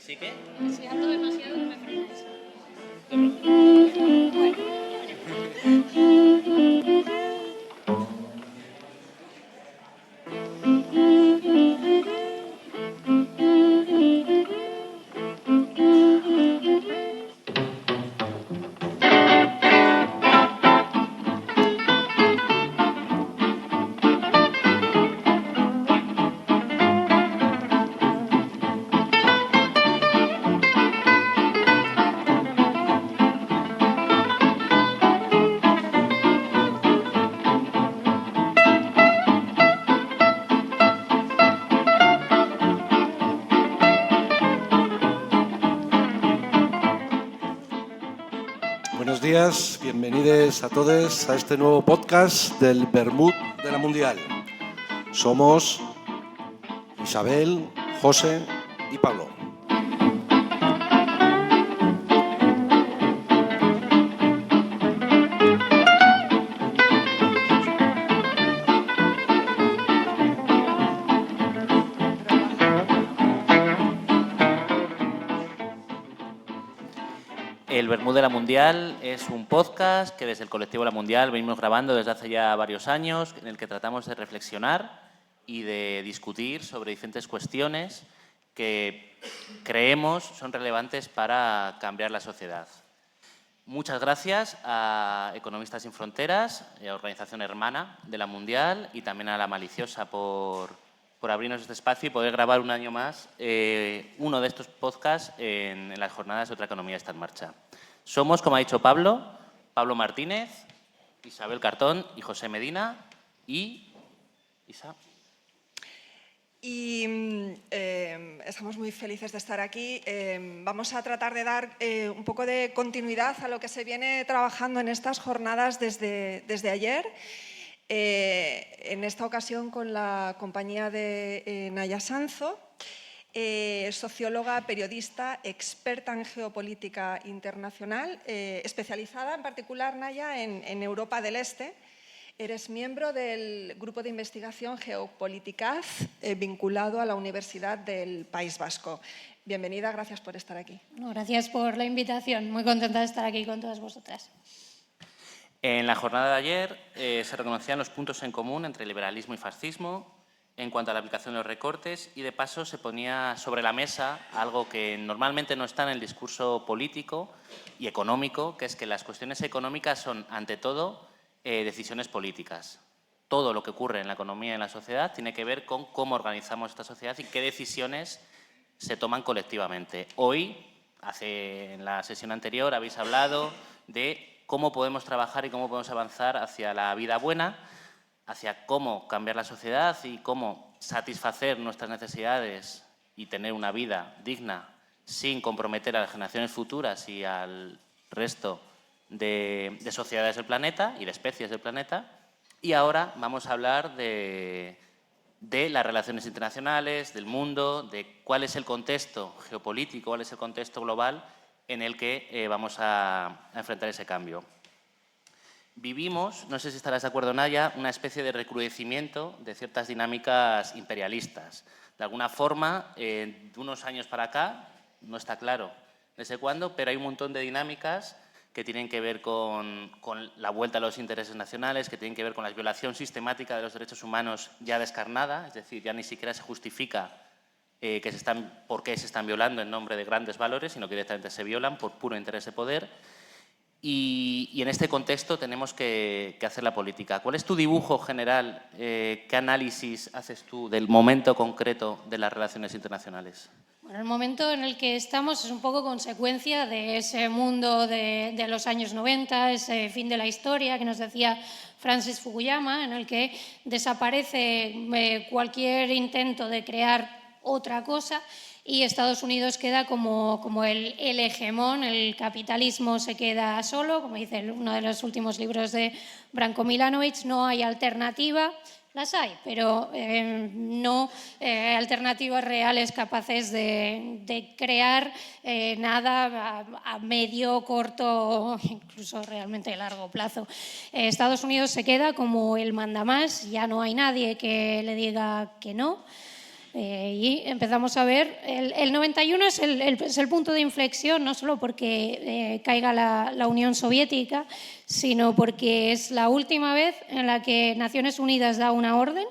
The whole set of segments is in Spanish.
¿Sí que? Si ando demasiado, me frenáis. Buenos días, bienvenidos a todos a este nuevo podcast del Vermut de la Mundial. Somos Isabel, José y Pablo. El Vermut de la Mundial es un podcast que desde el colectivo La Mundial venimos grabando desde hace ya varios años, en el que tratamos de reflexionar y de discutir sobre diferentes cuestiones que creemos son relevantes para cambiar la sociedad. Muchas gracias a Economistas Sin Fronteras, a organización hermana de la Mundial, y también a La Maliciosa por abrirnos este espacio y poder grabar un año más uno de estos podcasts en las jornadas de Otra Economía está en marcha. Somos, como ha dicho Pablo Martínez, Isabel Cartón y José Medina y Isa. Y estamos muy felices de estar aquí. Vamos a tratar de dar un poco de continuidad a lo que se viene trabajando en estas jornadas desde ayer. En esta ocasión con la compañía de Naya Sanzo, socióloga, periodista, experta en geopolítica internacional, especializada en particular, Naya, en Europa del Este. Eres miembro del grupo de investigación Geopolíticas vinculado a la Universidad del País Vasco. Bienvenida, gracias por estar aquí. Gracias por la invitación, muy contenta de estar aquí con todas vosotras. En la jornada de ayer se reconocían los puntos en común entre liberalismo y fascismo en cuanto a la aplicación de los recortes y, de paso, se ponía sobre la mesa algo que normalmente no está en el discurso político y económico, que es que las cuestiones económicas son, ante todo, decisiones políticas. Todo lo que ocurre en la economía y en la sociedad tiene que ver con cómo organizamos esta sociedad y qué decisiones se toman colectivamente. Hoy, en la sesión anterior, habéis hablado de cómo podemos trabajar y cómo podemos avanzar hacia la vida buena, hacia cómo cambiar la sociedad y cómo satisfacer nuestras necesidades y tener una vida digna sin comprometer a las generaciones futuras y al resto de sociedades del planeta y de especies del planeta. Y ahora vamos a hablar de las relaciones internacionales, del mundo, de cuál es el contexto geopolítico, cuál es el contexto global en el que vamos a enfrentar ese cambio. Vivimos, no sé si estarás de acuerdo, Naya, una especie de recrudecimiento de ciertas dinámicas imperialistas. De alguna forma, de unos años para acá, no está claro desde cuándo, pero hay un montón de dinámicas que tienen que ver con la vuelta a los intereses nacionales, que tienen que ver con la violación sistemática de los derechos humanos ya descarnada, es decir, ya ni siquiera se justifica por qué se están violando en nombre de grandes valores, sino que directamente se violan por puro interés de poder. Y en este contexto tenemos que hacer la política. ¿Cuál es tu dibujo general? ¿Qué análisis haces tú del momento concreto de las relaciones internacionales? Bueno, el momento en el que estamos es un poco consecuencia de ese mundo de los años 90, ese fin de la historia que nos decía Francis Fukuyama, en el que desaparece cualquier intento de crear otra cosa y Estados Unidos queda como el hegemón, el capitalismo se queda solo, como dice uno de los últimos libros de Branko Milanovic, no hay alternativa. Las hay, pero no alternativas reales capaces de crear nada a medio, corto, incluso realmente largo plazo. Estados Unidos se queda como el mandamás, ya no hay nadie que le diga que no. Y empezamos a ver, el 91 es el punto de inflexión, no solo porque caiga la Unión Soviética, sino porque es la última vez en la que Naciones Unidas da una orden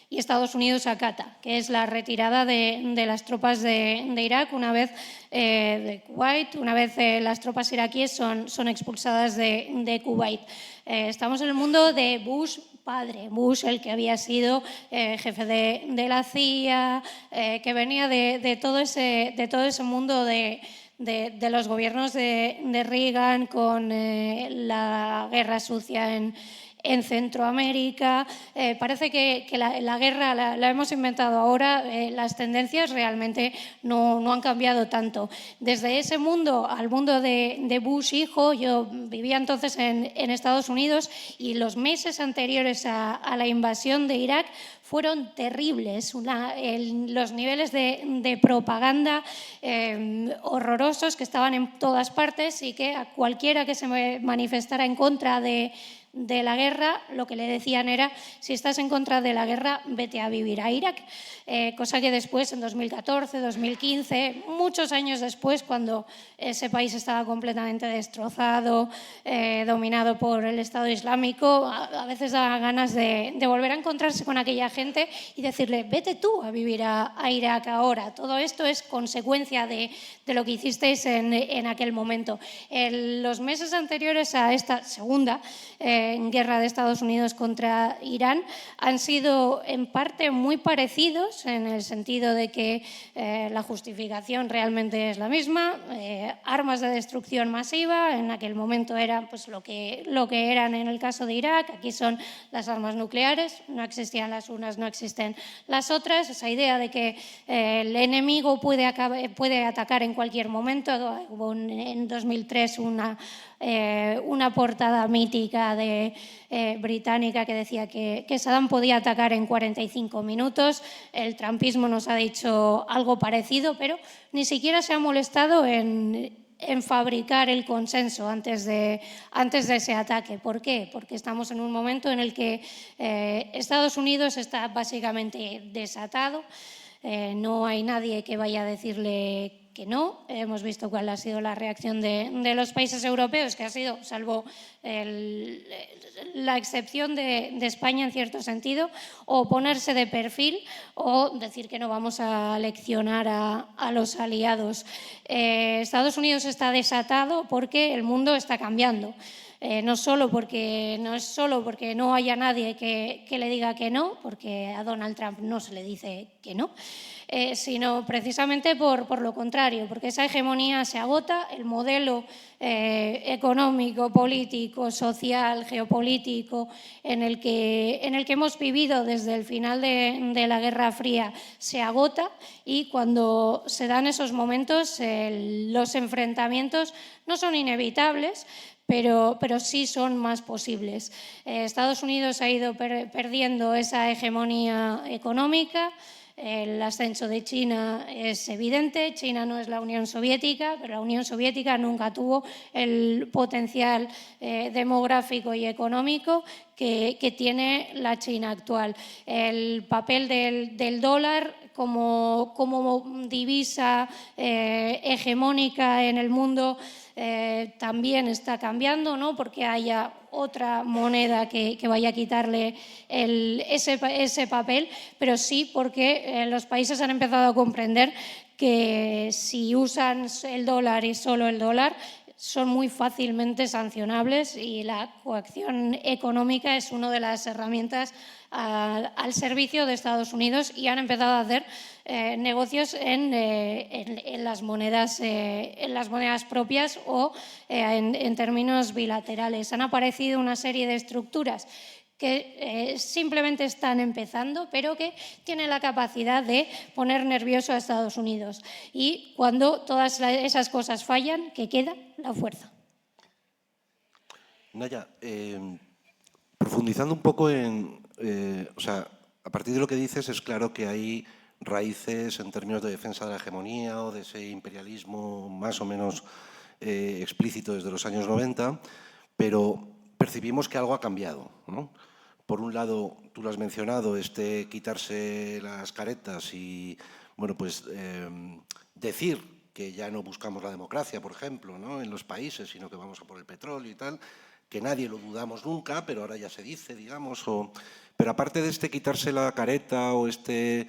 y Estados Unidos acata, que es la retirada de las tropas de Irak una vez de Kuwait, una vez las tropas iraquíes son expulsadas de Kuwait. Estamos en el mundo de Bush padre, Bush, el que había sido jefe de la CIA, que venía de todo ese mundo de los gobiernos de Reagan con la guerra sucia en Centroamérica. Parece que la guerra la hemos inventado ahora, las tendencias realmente no han cambiado tanto. Desde ese mundo al mundo de Bush hijo, yo vivía entonces en Estados Unidos y los meses anteriores a la invasión de Irak fueron terribles, los niveles de propaganda horrorosos que estaban en todas partes y que a cualquiera que se manifestara en contra de la guerra, lo que le decían era: si estás en contra de la guerra, vete a vivir a Irak. Cosa que después, en 2014, 2015, muchos años después, cuando ese país estaba completamente destrozado, dominado por el Estado Islámico, a veces daba ganas de volver a encontrarse con aquella gente y decirle: vete tú a vivir a Irak ahora. Todo esto es consecuencia de lo que hicisteis en aquel momento. En los meses anteriores a esta segunda guerra de Estados Unidos contra Irán han sido en parte muy parecidos, en el sentido de que la justificación realmente es la misma, armas de destrucción masiva, en aquel momento eran pues lo que eran en el caso de Irak, aquí son las armas nucleares, no existían las unas, no existen las otras, esa idea de que el enemigo puede atacar en cualquier momento. Hubo en 2003 una portada mítica británica que decía que Saddam podía atacar en 45 minutos. El trumpismo nos ha dicho algo parecido, pero ni siquiera se ha molestado en fabricar el consenso antes de ese ataque. ¿Por qué? Porque estamos en un momento en el que Estados Unidos está básicamente desatado. No hay nadie que vaya a decirle que no. Hemos visto cuál ha sido la reacción de los países europeos, que ha sido, salvo la excepción de España en cierto sentido, o ponerse de perfil o decir que no vamos a leccionar a los aliados. Estados Unidos está desatado porque el mundo está cambiando. No es solo porque no haya nadie que le diga que no, porque a Donald Trump no se le dice que no, sino precisamente por lo contrario, porque esa hegemonía se agota, el modelo económico, político, social, geopolítico en el que hemos vivido desde el final de la Guerra Fría se agota, y cuando se dan esos momentos los enfrentamientos no son inevitables, pero sí son más posibles. Estados Unidos ha ido perdiendo esa hegemonía económica. El ascenso de China es evidente. China no es la Unión Soviética, pero la Unión Soviética nunca tuvo el potencial demográfico y económico que tiene la China actual. El papel del dólar como divisa hegemónica en el mundo también está cambiando, no porque haya otra moneda que vaya a quitarle ese papel, pero sí porque los países han empezado a comprender que si usan el dólar y solo el dólar, son muy fácilmente sancionables, y la coacción económica es una de las herramientas al servicio de Estados Unidos, y han empezado a hacer negocios en las monedas propias o en términos bilaterales. Han aparecido una serie de estructuras que simplemente están empezando, pero que tienen la capacidad de poner nervioso a Estados Unidos. Y cuando todas esas cosas fallan, ¿qué queda? La fuerza. Naya, profundizando un poco a partir de lo que dices, es claro que hay raíces en términos de defensa de la hegemonía o de ese imperialismo más o menos explícito desde los años 90, pero percibimos que algo ha cambiado, ¿no? por un lado, tú lo has mencionado, quitarse las caretas y, bueno, pues decir que ya no buscamos la democracia, por ejemplo, ¿no?, en los países, sino que vamos a por el petróleo y tal, que nadie lo dudamos nunca, pero ahora ya se dice, digamos. Pero aparte de quitarse la careta o esta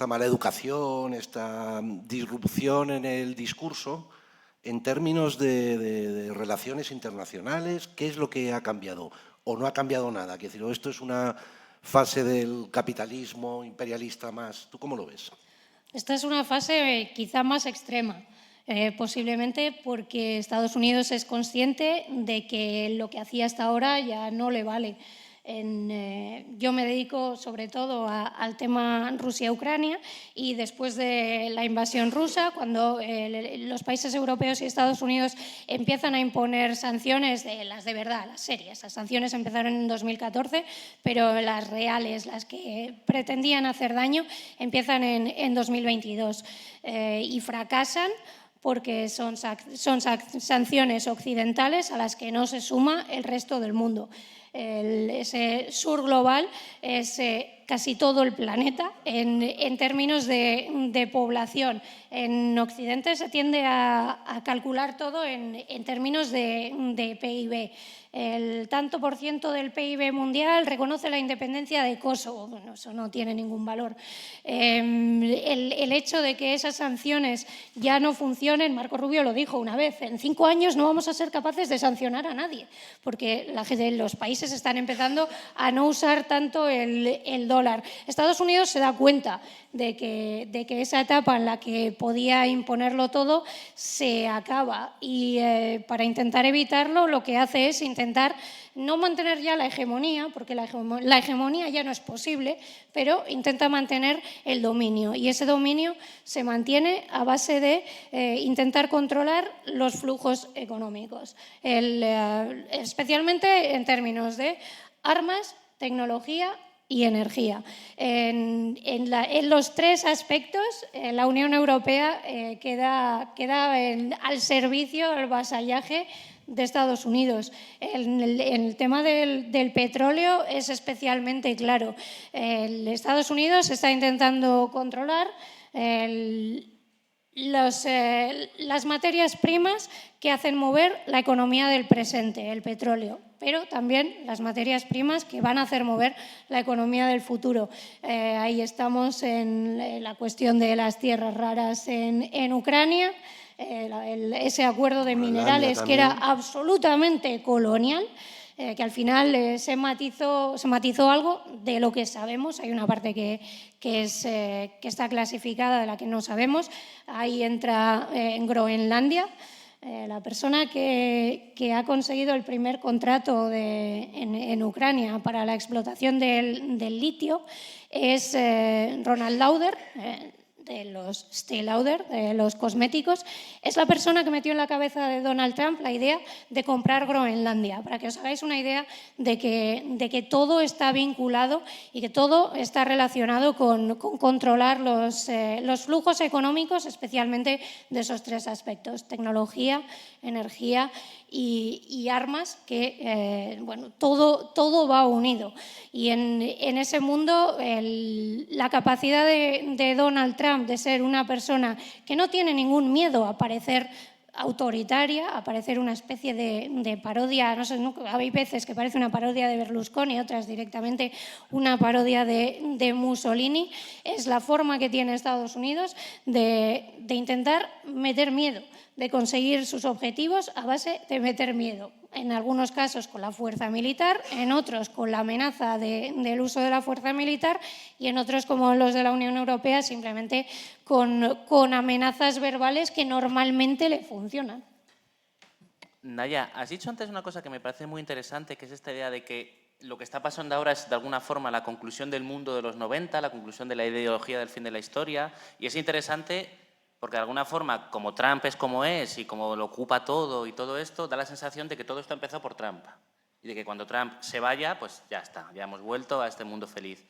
mala educación, esta disrupción en el discurso, en términos de relaciones internacionales, ¿qué es lo que ha cambiado? ¿O no ha cambiado nada? Quiero decir, ¿esto es una fase del capitalismo imperialista más? ¿Tú cómo lo ves? Esta es una fase quizá más extrema, posiblemente porque Estados Unidos es consciente de que lo que hacía hasta ahora ya no le vale. Yo me dedico sobre todo al tema Rusia-Ucrania, y después de la invasión rusa, cuando los países europeos y Estados Unidos empiezan a imponer sanciones, las de verdad, las serias. Las sanciones empezaron en 2014, pero las reales, las que pretendían hacer daño, empiezan en 2022 y fracasan, porque son sanciones occidentales a las que no se suma el resto del mundo. Ese sur global es casi todo el planeta en términos de población. En Occidente se tiende a calcular todo en términos de PIB. El tanto por ciento del PIB mundial reconoce la independencia de Kosovo. Bueno, eso no tiene ningún valor. El hecho de que esas sanciones ya no funcionen, Marco Rubio lo dijo una vez, en 5 años no vamos a ser capaces de sancionar a nadie, porque los países están empezando a no usar tanto el dólar. Estados Unidos se da cuenta de que esa etapa en la que podía imponerlo todo se acaba, y para intentar evitarlo lo que hace es intentar no mantener ya la hegemonía, porque la hegemonía ya no es posible, pero intenta mantener el dominio, y ese dominio se mantiene a base de intentar controlar los flujos económicos, especialmente en términos de armas, tecnología y energía. En los 3 aspectos, la Unión Europea queda al servicio, al vasallaje de Estados Unidos. En el tema del petróleo es especialmente claro. Estados Unidos está intentando controlar las materias primas que hacen mover la economía del presente, el petróleo, pero también las materias primas que van a hacer mover la economía del futuro. Ahí estamos en la cuestión de las tierras raras en Ucrania, ese acuerdo de minerales que era absolutamente colonial, que al final se matizó algo de lo que sabemos. Hay una parte que está clasificada, de la que no sabemos. Ahí entra en Groenlandia. La persona que ha conseguido el primer contrato en Ucrania para la explotación del litio es Ronald Lauder, de los Estée Lauder, de los cosméticos. Es la persona que metió en la cabeza de Donald Trump la idea de comprar Groenlandia, para que os hagáis una idea de que todo está vinculado y que todo está relacionado con controlar los flujos económicos, especialmente de esos 3 aspectos: tecnología, energía y armas, que bueno, todo va unido. Y en ese mundo la capacidad de Donald Trump de ser una persona que no tiene ningún miedo a parecer autoritaria, a parecer una especie de parodia, no sé, hay veces que parece una parodia de Berlusconi, otras directamente una parodia de Mussolini, es la forma que tiene Estados Unidos de intentar meter miedo, de conseguir sus objetivos a base de meter miedo. En algunos casos con la fuerza militar, en otros con la amenaza del uso de la fuerza militar, y en otros, como los de la Unión Europea, simplemente con amenazas verbales que normalmente le funcionan. Naya, has dicho antes una cosa que me parece muy interesante, que es esta idea de que lo que está pasando ahora es de alguna forma la conclusión del mundo de los 90, la conclusión de la ideología del fin de la historia, y es interesante porque de alguna forma, como Trump es como es y como lo ocupa todo y todo esto, da la sensación de que todo esto empezó por Trump y de que cuando Trump se vaya, pues ya está, ya hemos vuelto a este mundo feliz.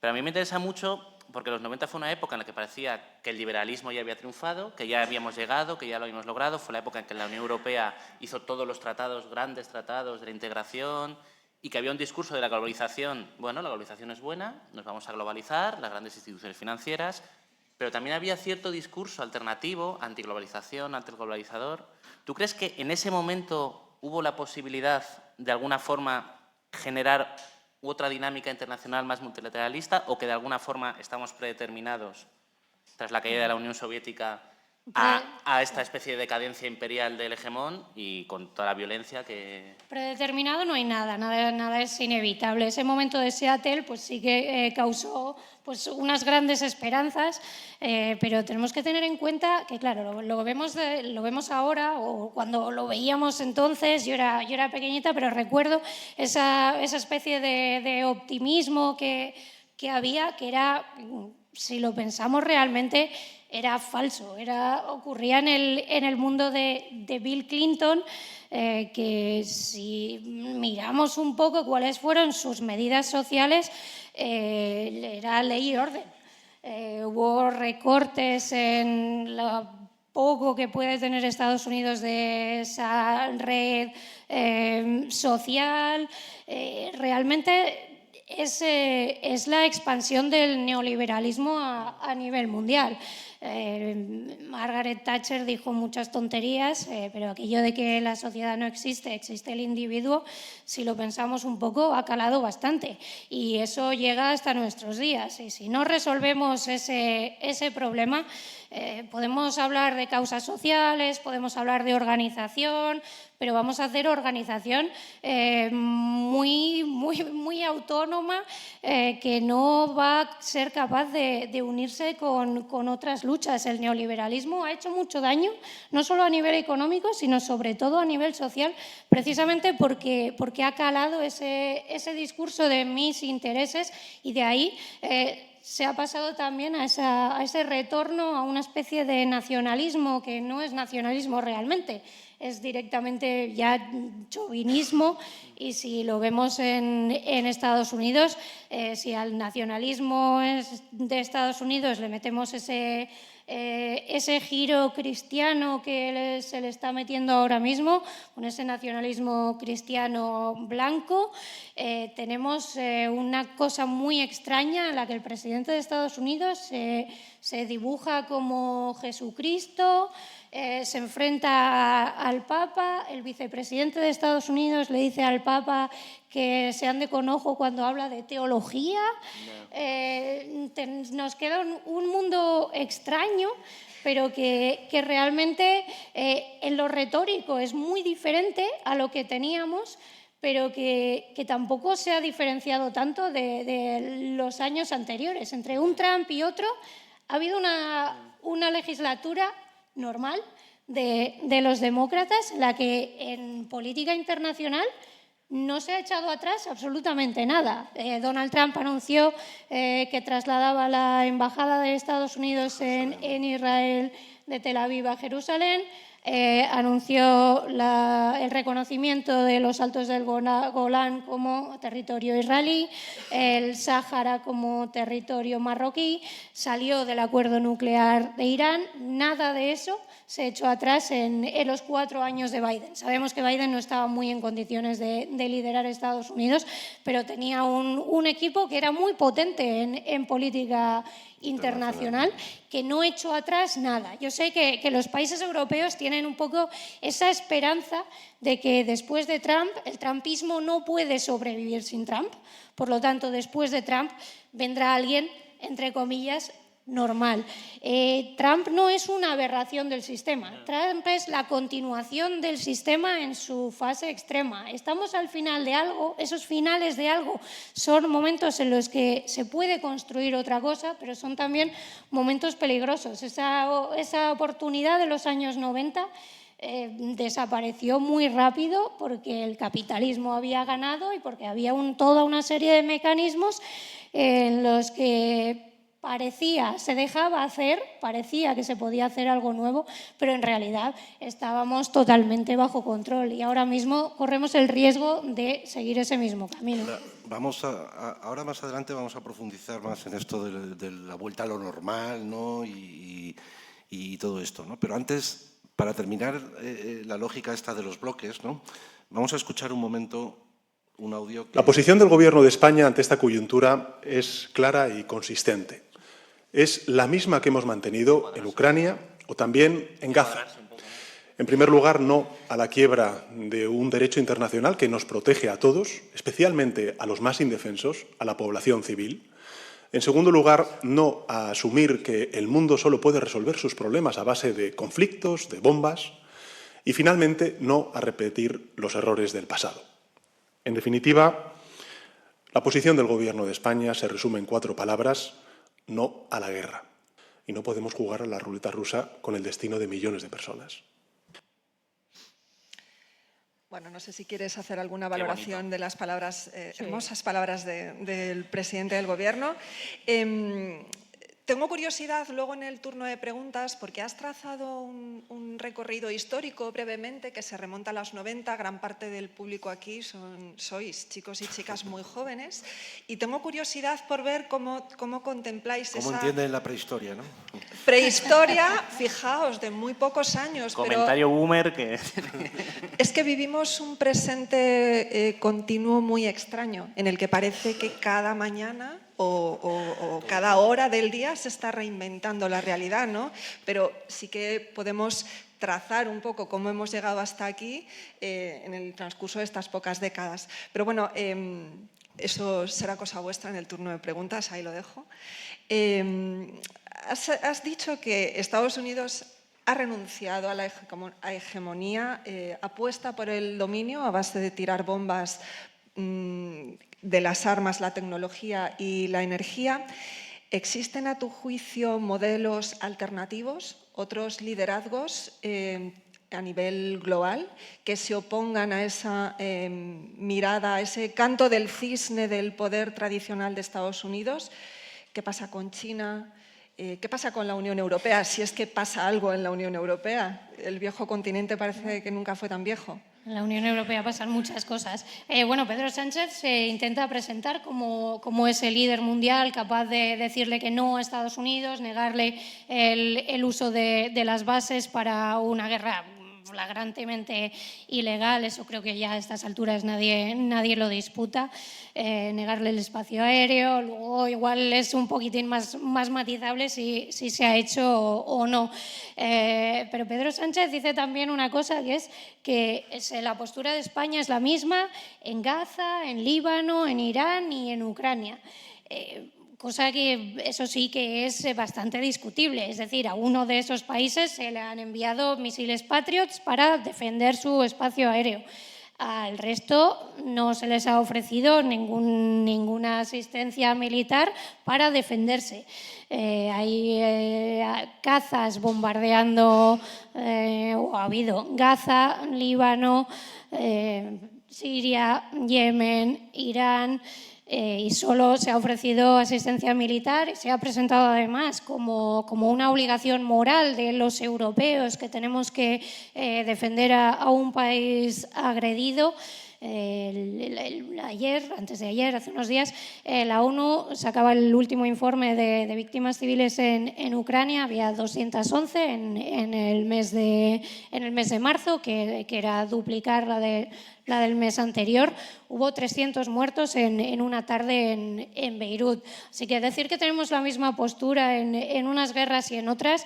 Pero a mí me interesa mucho porque los 90 fue una época en la que parecía que el liberalismo ya había triunfado, que ya habíamos llegado, que ya lo habíamos logrado. Fue la época en que la Unión Europea hizo todos los tratados, grandes tratados de la integración, y que había un discurso de la globalización. Bueno, la globalización es buena, nos vamos a globalizar, las grandes instituciones financieras, pero también había cierto discurso alternativo, antiglobalización, antiglobalizador. ¿Tú crees que en ese momento hubo la posibilidad, de alguna forma, generar otra dinámica internacional más multilateralista o que de alguna forma estamos predeterminados, tras la caída de la Unión Soviética, a esta especie de decadencia imperial del hegemón y con toda la violencia que... Predeterminado no hay nada es inevitable. Ese momento de Seattle pues sí que causó pues unas grandes esperanzas, pero tenemos que tener en cuenta que, claro, lo vemos ahora, o cuando lo veíamos entonces, yo era pequeñita, pero recuerdo esa especie de optimismo que había, que era, si lo pensamos realmente, era falso. Ocurría en el mundo de Bill Clinton, que si miramos un poco cuáles fueron sus medidas sociales, era ley y orden. Hubo recortes en lo poco que puede tener Estados Unidos de esa red social. Realmente es la expansión del neoliberalismo a nivel mundial. Margaret Thatcher dijo muchas tonterías, pero aquello de que la sociedad no existe, existe el individuo, si lo pensamos un poco, ha calado bastante. Y eso llega hasta nuestros días. Y si no resolvemos ese problema, podemos hablar de causas sociales, podemos hablar de organización, pero vamos a hacer organización muy autónoma, que no va a ser capaz de unirse con otras luchas. El neoliberalismo ha hecho mucho daño, no solo a nivel económico, sino sobre todo a nivel social, precisamente porque ha calado ese discurso de mis intereses, y de ahí se ha pasado también a ese retorno a una especie de nacionalismo que no es nacionalismo realmente, es directamente ya chauvinismo. Y si lo vemos en Estados Unidos, si al nacionalismo de Estados Unidos le metemos ese giro cristiano que se le está metiendo ahora mismo, con ese nacionalismo cristiano blanco, tenemos una cosa muy extraña en la que el presidente de Estados Unidos se dibuja como Jesucristo, se enfrenta al Papa. El vicepresidente de Estados Unidos le dice al Papa que se ande con ojo cuando habla de teología. Nos queda un mundo extraño, pero que realmente en lo retórico es muy diferente a lo que teníamos, pero que tampoco se ha diferenciado tanto de los años anteriores. Entre un Trump y otro ha habido una legislatura normal de los demócratas, la que en política internacional no se ha echado atrás absolutamente nada. Donald Trump anunció que trasladaba la embajada de Estados Unidos en Israel de Tel Aviv a Jerusalén. Anunció el reconocimiento de los Altos del Golán como territorio israelí, el Sáhara como territorio marroquí, salió del acuerdo nuclear de Irán. Nada de eso se echó atrás en los 4 años de Biden. Sabemos que Biden no estaba muy en condiciones de liderar Estados Unidos, pero tenía un equipo que era muy potente en política internacional, que no echó atrás nada. Yo sé que los países europeos tienen un poco esa esperanza de que después de Trump, el trumpismo no puede sobrevivir sin Trump. Por lo tanto, después de Trump vendrá alguien, entre comillas, normal. Trump no es una aberración del sistema. Trump es la continuación del sistema en su fase extrema. Estamos al final de algo. Esos finales de algo son momentos en los que se puede construir otra cosa, pero son también momentos peligrosos. Esa oportunidad de los años 90 desapareció muy rápido porque el capitalismo había ganado y porque había toda una serie de mecanismos en los que se dejaba hacer, parecía que se podía hacer algo nuevo, pero en realidad estábamos totalmente bajo control, y ahora mismo corremos el riesgo de seguir ese mismo camino. Ahora más adelante vamos a profundizar más en esto de la vuelta a lo normal, ¿no? y todo esto, ¿no? Pero antes, para terminar la lógica esta de los bloques, ¿no? Vamos a escuchar un momento un audio que... La posición del Gobierno de España ante esta coyuntura es clara y consistente. Es la misma que hemos mantenido en Ucrania o también en Gaza. En primer lugar, no a la quiebra de un derecho internacional que nos protege a todos, especialmente a los más indefensos, a la población civil. En segundo lugar, no a asumir que el mundo solo puede resolver sus problemas a base de conflictos, de bombas. Y finalmente, no a repetir los errores del pasado. En definitiva, la posición del Gobierno de España se resume en 4 palabras: no a la guerra. Y no podemos jugar a la ruleta rusa con el destino de millones de personas. Bueno, no sé si quieres hacer alguna valoración de las palabras, hermosas palabras del presidente del Gobierno. Tengo curiosidad luego en el turno de preguntas porque has trazado un recorrido histórico brevemente que se remonta a los 90. Gran parte del público aquí sois chicos y chicas muy jóvenes y tengo curiosidad por ver cómo contempláis ¿Cómo esa entienden la prehistoria, no? prehistoria, fijaos, de muy pocos años. Comentario boomer que... Es que vivimos un presente continuo muy extraño en el que parece que cada mañana o cada hora del día se está reinventando la realidad, ¿no? Pero sí que podemos trazar un poco cómo hemos llegado hasta aquí en el transcurso de estas pocas décadas. Pero bueno, eso será cosa vuestra en el turno de preguntas, ahí lo dejo. Has dicho que Estados Unidos ha renunciado a la hegemonía, apuesta por el dominio a base de tirar bombas de las armas, la tecnología y la energía. ¿Existen, a tu juicio, modelos alternativos, otros liderazgos a nivel global que se opongan a esa mirada, a ese canto del cisne del poder tradicional de Estados Unidos? ¿Qué pasa con China? ¿Qué pasa con la Unión Europea? Si es que pasa algo en la Unión Europea. El viejo continente parece que nunca fue tan viejo. En la Unión Europea pasan muchas cosas. Bueno, Pedro Sánchez se intenta presentar como ese líder mundial capaz de decirle que no a Estados Unidos, negarle el uso de las bases para una guerra flagrantemente ilegal. Eso creo que ya a estas alturas nadie lo disputa. Negarle el espacio aéreo, luego igual es un poquitín más matizable si se ha hecho o no. Pero Pedro Sánchez dice también una cosa, que es que la postura de España es la misma en Gaza, en Líbano, en Irán y en Ucrania. Cosa que eso sí que es bastante discutible. Es decir, a uno de esos países se le han enviado misiles Patriots para defender su espacio aéreo. Al resto no se les ha ofrecido ninguna asistencia militar para defenderse. Hay cazas bombardeando, o ha habido Gaza, Líbano, Siria, Yemen, Irán, y solo se ha ofrecido asistencia militar. Se ha presentado además como una obligación moral de los europeos que tenemos que defender a un país agredido. Antes de ayer, hace unos días, la ONU sacaba el último informe de víctimas civiles en Ucrania. Había 211 en el mes de marzo, que era duplicar la del mes anterior. Hubo 300 muertos en una tarde en Beirut. Así que decir que tenemos la misma postura en unas guerras y en otras,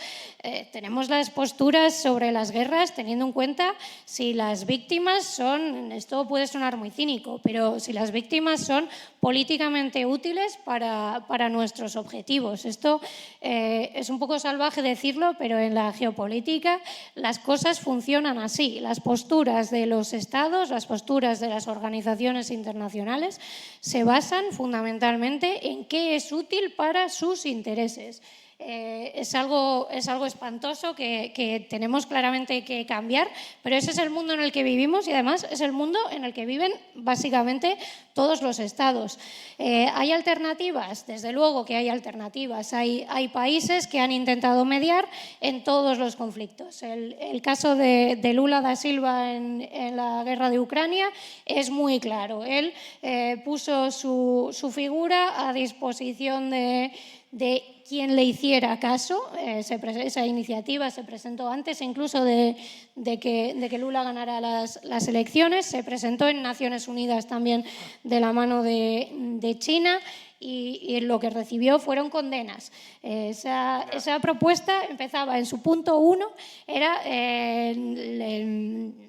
tenemos las posturas sobre las guerras teniendo en cuenta si las víctimas son, esto puede sonar muy cínico, pero si las víctimas son políticamente útiles para nuestros objetivos. Esto es un poco salvaje decirlo, pero en la geopolítica las cosas funcionan así. Las posturas de los estados, las posturas de las organizaciones internacionales se basan fundamentalmente en qué es útil para sus intereses. Es algo espantoso que tenemos claramente que cambiar, pero ese es el mundo en el que vivimos y además es el mundo en el que viven básicamente todos los estados. ¿Hay alternativas? Desde luego que hay alternativas. Hay países que han intentado mediar en todos los conflictos. El caso de Lula da Silva en la guerra de Ucrania es muy claro. Él puso su figura a disposición de quien le hiciera caso. Esa iniciativa se presentó antes incluso de que Lula ganara las elecciones. Se presentó en Naciones Unidas también de la mano de China. Y lo que recibió fueron condenas. Esa propuesta empezaba en su punto 1, era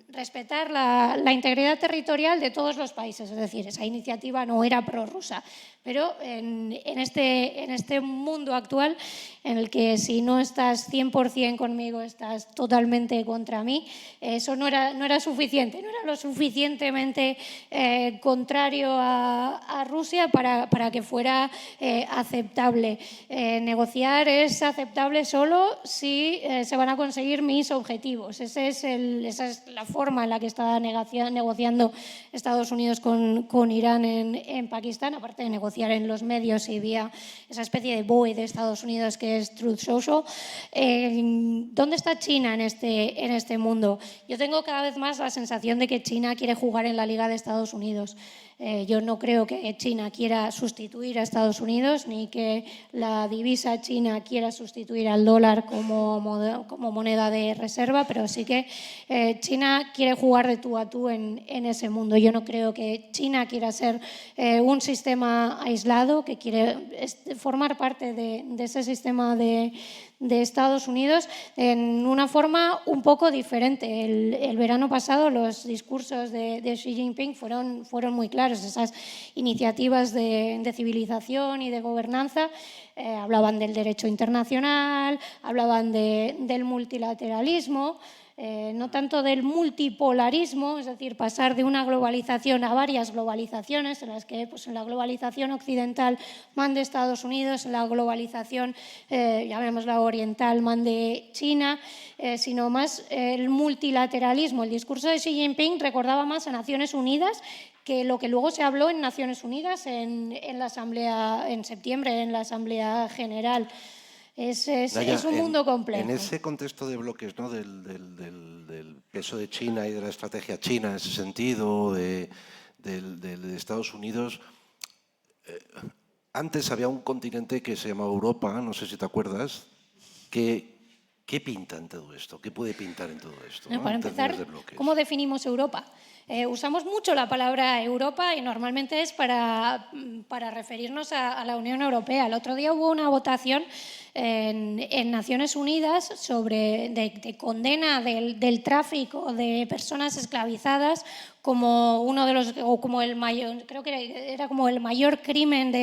respetar la integridad territorial de todos los países. Es decir, esa iniciativa no era prorrusa. Pero en este mundo actual, en el que si no estás 100% conmigo, estás totalmente contra mí, eso no era suficiente, no era lo suficientemente contrario a Rusia para que fuera aceptable. Negociar es aceptable solo si se van a conseguir mis objetivos. Esa es la forma en la que está negociando Estados Unidos con Irán en Pakistán, aparte de negociar en los medios y vía esa especie de BOE de Estados Unidos que es Truth Social. ¿Dónde está China en este mundo? Yo tengo cada vez más la sensación de que China quiere jugar en la liga de Estados Unidos. Yo no creo que China quiera sustituir a Estados Unidos, ni que la divisa china quiera sustituir al dólar como moneda de reserva, pero sí que China quiere jugar de tú a tú en ese mundo. Yo no creo que China quiera ser un sistema aislado, que quiere formar parte de ese sistema de Estados Unidos en una forma un poco diferente. El verano pasado los discursos de Xi Jinping fueron muy claros. Esas iniciativas de civilización y de gobernanza hablaban del derecho internacional, hablaban del multilateralismo, no tanto del multipolarismo, es decir, pasar de una globalización a varias globalizaciones, en las que pues, en la globalización occidental mande Estados Unidos, en la globalización, llamémosla oriental, mande China, sino más el multilateralismo. El discurso de Xi Jinping recordaba más a Naciones Unidas que lo que luego se habló en Naciones Unidas en la Asamblea, en septiembre, en la Asamblea General. Es un mundo complejo. En ese contexto de bloques, ¿no? del peso de China y de la estrategia china en ese sentido, de Estados Unidos, antes había un continente que se llamaba Europa, no sé si te acuerdas, ¿qué pinta en todo esto? ¿Qué puede pintar en todo esto? No, para empezar, ¿cómo definimos Europa? Usamos mucho la palabra Europa y normalmente es para referirnos a la Unión Europea. El otro día hubo una votación en Naciones Unidas de condena del tráfico de personas esclavizadas como uno de los, o como el mayor, creo que era como el mayor crimen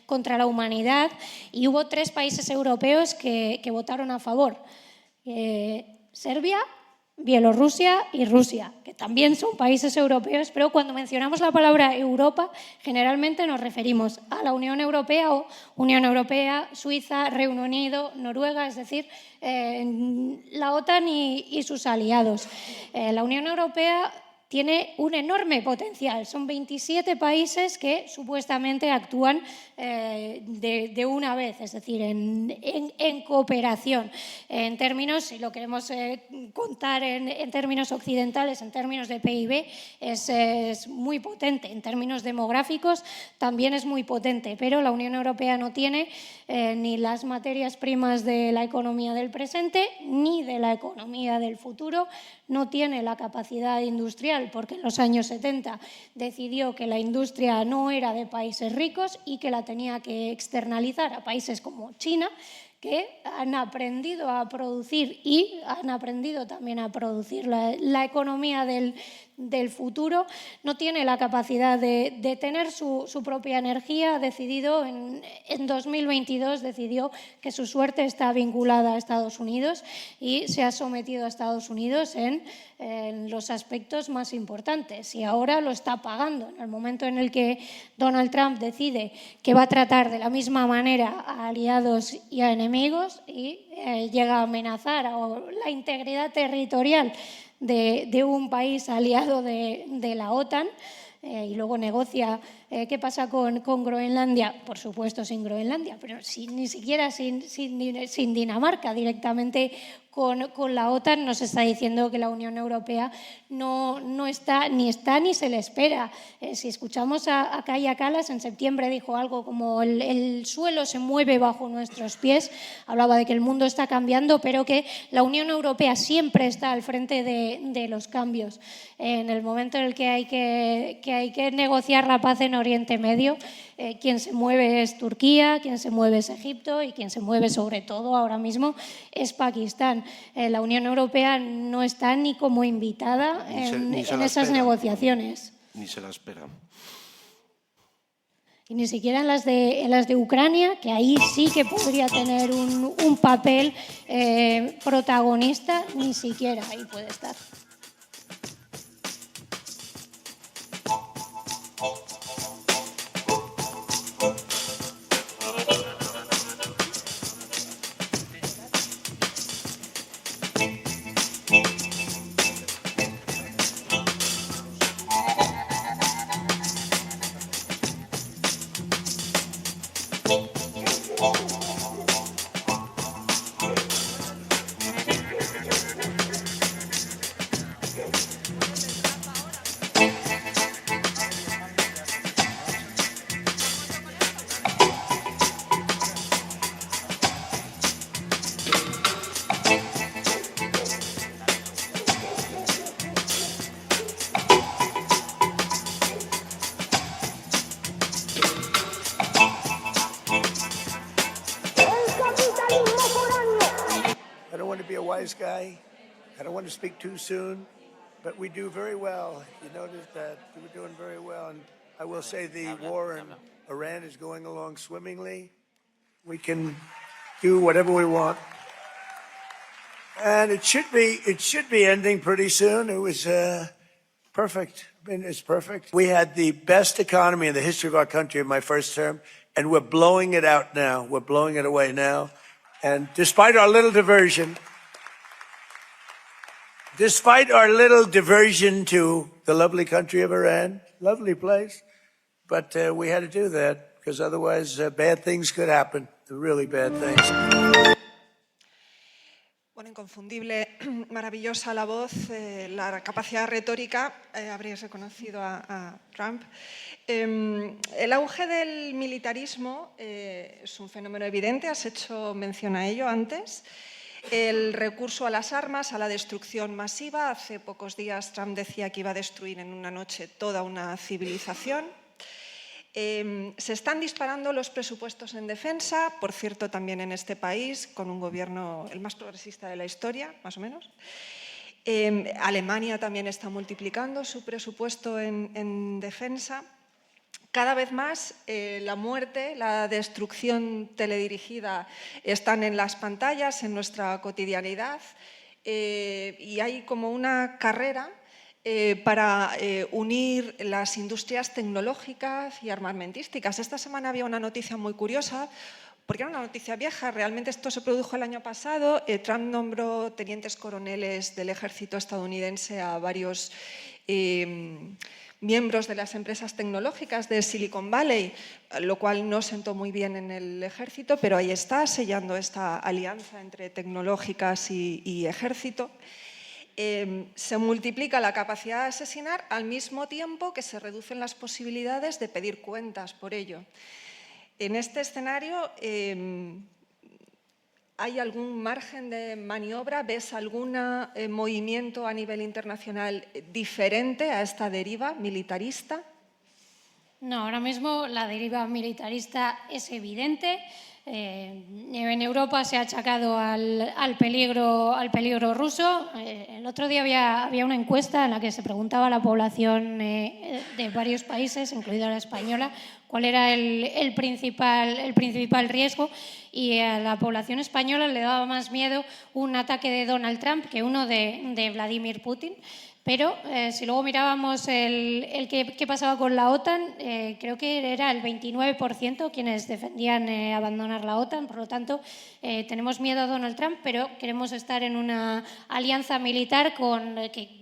contra la humanidad, y hubo 3 países europeos que votaron a favor. Serbia, Bielorrusia y Rusia, que también son países europeos, pero cuando mencionamos la palabra Europa, generalmente nos referimos a la Unión Europea o Unión Europea, Suiza, Reino Unido, Noruega, es decir, la OTAN y sus aliados. La Unión Europea tiene un enorme potencial. Son 27 países que supuestamente actúan de una vez, es decir, en cooperación. En términos, si lo queremos contar en términos occidentales, en términos de PIB, es muy potente. En términos demográficos también es muy potente, pero la Unión Europea no tiene ni las materias primas de la economía del presente ni de la economía del futuro. No tiene la capacidad industrial porque en los años 70 decidió que la industria no era de países ricos y que la tenía que externalizar a países como China, que han aprendido a producir y han aprendido también a producir la economía del futuro. No tiene la capacidad de tener su propia energía. Ha decidido, en 2022, decidió que su suerte está vinculada a Estados Unidos y se ha sometido a Estados Unidos en los aspectos más importantes, y ahora lo está pagando. En el momento en el que Donald Trump decide que va a tratar de la misma manera a aliados y a enemigos y llega a amenazar la integridad territorial de un país aliado de la OTAN, y luego negocia ¿Qué pasa con Groenlandia? Por supuesto sin Groenlandia, pero ni siquiera sin Dinamarca. Directamente con la OTAN nos está diciendo que la Unión Europea no está ni se le espera. Si escuchamos a Kaja Kallas, en septiembre dijo algo como el suelo se mueve bajo nuestros pies, hablaba de que el mundo está cambiando, pero que la Unión Europea siempre está al frente de los cambios. En el momento en el que hay que negociar la paz en Oriente Medio, quien se mueve es Turquía, quien se mueve es Egipto y quien se mueve sobre todo ahora mismo es Pakistán. La Unión Europea no está ni como invitada en esas negociaciones. Ni se la espera. Y ni siquiera en las de Ucrania, que ahí sí que podría tener un papel protagonista, ni siquiera ahí puede estar. Guy. I don't want to speak too soon, but we do very well. You notice that we're doing very well. And I will say the war in Iran is going along swimmingly. We can do whatever we want. And it should be ending pretty soon. It was perfect. I mean, it's perfect. We had the best economy in the history of our country in my first term, and we're blowing it out now. We're blowing it away now. And despite our little diversion to the lovely country of Iran, lovely place, but we had to do that because otherwise bad things could happen, really bad things. Bueno, inconfundible, maravillosa la voz, la capacidad retórica, habréis reconocido a Trump. El auge del militarismo es un fenómeno evidente, has hecho mención a ello antes. El recurso a las armas, a la destrucción masiva. Hace pocos días Trump decía que iba a destruir en una noche toda una civilización. Se están disparando los presupuestos en defensa, por cierto, también en este país, con un gobierno el más progresista de la historia, más o menos. Alemania también está multiplicando su presupuesto en defensa. Cada vez más la muerte, la destrucción teledirigida están en las pantallas, en nuestra cotidianidad, y hay como una carrera para unir las industrias tecnológicas y armamentísticas. Esta semana había una noticia muy curiosa, porque era una noticia vieja, realmente esto se produjo el año pasado. Trump nombró tenientes coroneles del ejército estadounidense a varios miembros de las empresas tecnológicas de Silicon Valley, lo cual no sentó muy bien en el ejército, pero ahí está, sellando esta alianza entre tecnológicas y ejército. Se multiplica la capacidad de asesinar al mismo tiempo que se reducen las posibilidades de pedir cuentas por ello. En este escenario, ¿hay algún margen de maniobra? ¿Ves algún movimiento a nivel internacional diferente a esta deriva militarista? No, ahora mismo la deriva militarista es evidente. En Europa se ha achacado al peligro ruso. El otro día había una encuesta en la que se preguntaba a la población de varios países, incluida la española, cuál era el principal riesgo, y a la población española le daba más miedo un ataque de Donald Trump que uno de Vladimir Putin. Pero si luego mirábamos qué pasaba con la OTAN, creo que era el 29% quienes defendían abandonar la OTAN. Por lo tanto, tenemos miedo a Donald Trump, pero queremos estar en una alianza militar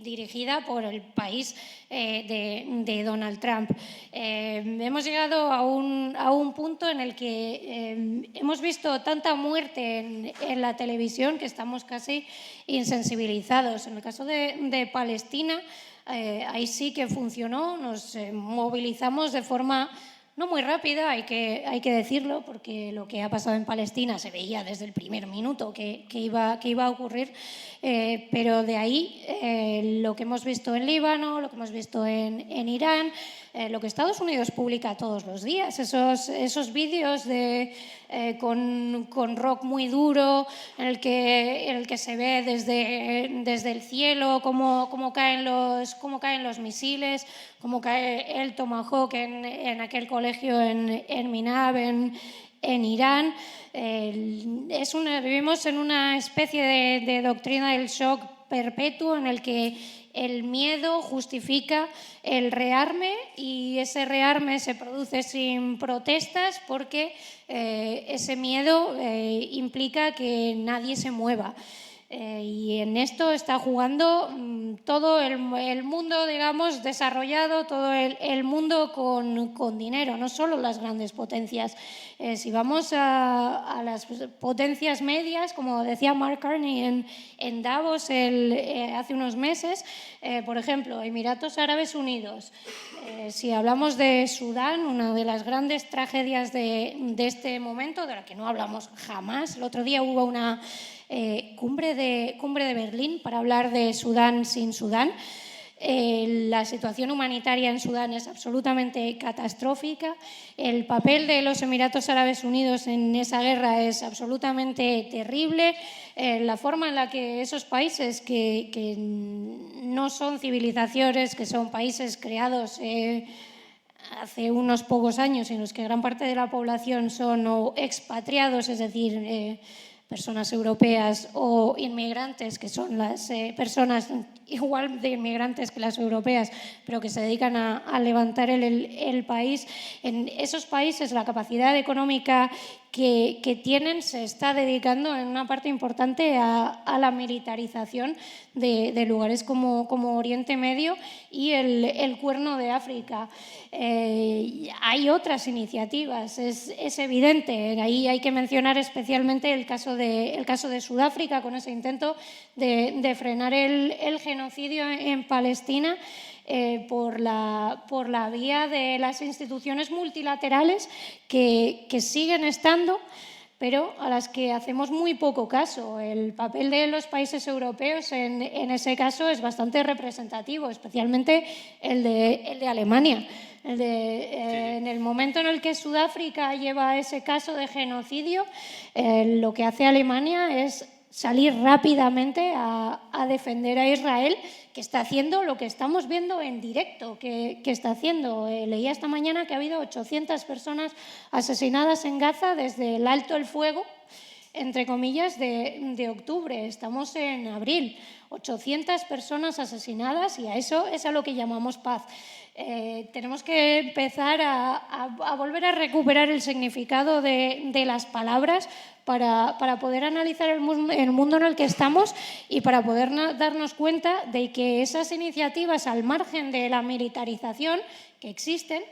dirigida por el país de Donald Trump. Hemos llegado a un punto en el que hemos visto tanta muerte en la televisión que estamos casi insensibilizados. En el caso de Palestina, ahí sí que funcionó, nos movilizamos de forma no muy rápida, hay que decirlo, porque lo que ha pasado en Palestina se veía desde el primer minuto que iba a ocurrir, pero de ahí lo que hemos visto en Líbano, lo que hemos visto en Irán, lo que Estados Unidos publica todos los días, esos vídeos con rock muy duro, en el que se ve desde el cielo cómo caen los misiles, cómo cae el Tomahawk en aquel colegio en Minab, en Irán. Vivimos en una especie de doctrina del shock perpetuo en el que el miedo justifica el rearme y ese rearme se produce sin protestas porque ese miedo implica que nadie se mueva. Y en esto está jugando todo el mundo, digamos, desarrollado, todo el mundo con dinero, no solo las grandes potencias. Si vamos a las potencias medias, como decía Mark Carney en Davos hace unos meses, por ejemplo, Emiratos Árabes Unidos. Si hablamos de Sudán, una de las grandes tragedias de este momento, de la que no hablamos jamás. El otro día hubo una cumbre de Berlín para hablar de Sudán sin Sudán. La situación humanitaria en Sudán es absolutamente catastrófica. El papel de los Emiratos Árabes Unidos en esa guerra es absolutamente terrible. La forma en la que esos países que no son civilizaciones, que son países creados hace unos pocos años en los que gran parte de la población son expatriados, es decir, personas europeas o inmigrantes, que son las personas igual de inmigrantes que las europeas, pero que se dedican a levantar el país. En esos países la capacidad económica que tienen se está dedicando en una parte importante a la militarización de lugares como Oriente Medio y el Cuerno de África. Hay otras iniciativas, es evidente. Ahí hay que mencionar especialmente el caso de Sudáfrica, con ese intento de frenar el genocidio en Palestina por la vía de las instituciones multilaterales que siguen estando, pero a las que hacemos muy poco caso. El papel de los países europeos en ese caso es bastante representativo, especialmente el de Alemania. En el momento en el que Sudáfrica lleva ese caso de genocidio, lo que hace Alemania es salir rápidamente a defender a Israel, que está haciendo lo que estamos viendo en directo, que está haciendo. Leía esta mañana que ha habido 800 personas asesinadas en Gaza desde el alto el fuego, entre comillas, de octubre. Estamos en abril. 800 personas asesinadas y a eso es a lo que llamamos paz. Tenemos que empezar a volver a recuperar el significado de las palabras para poder analizar el mundo en el que estamos y para poder darnos cuenta de que esas iniciativas al margen de la militarización que existen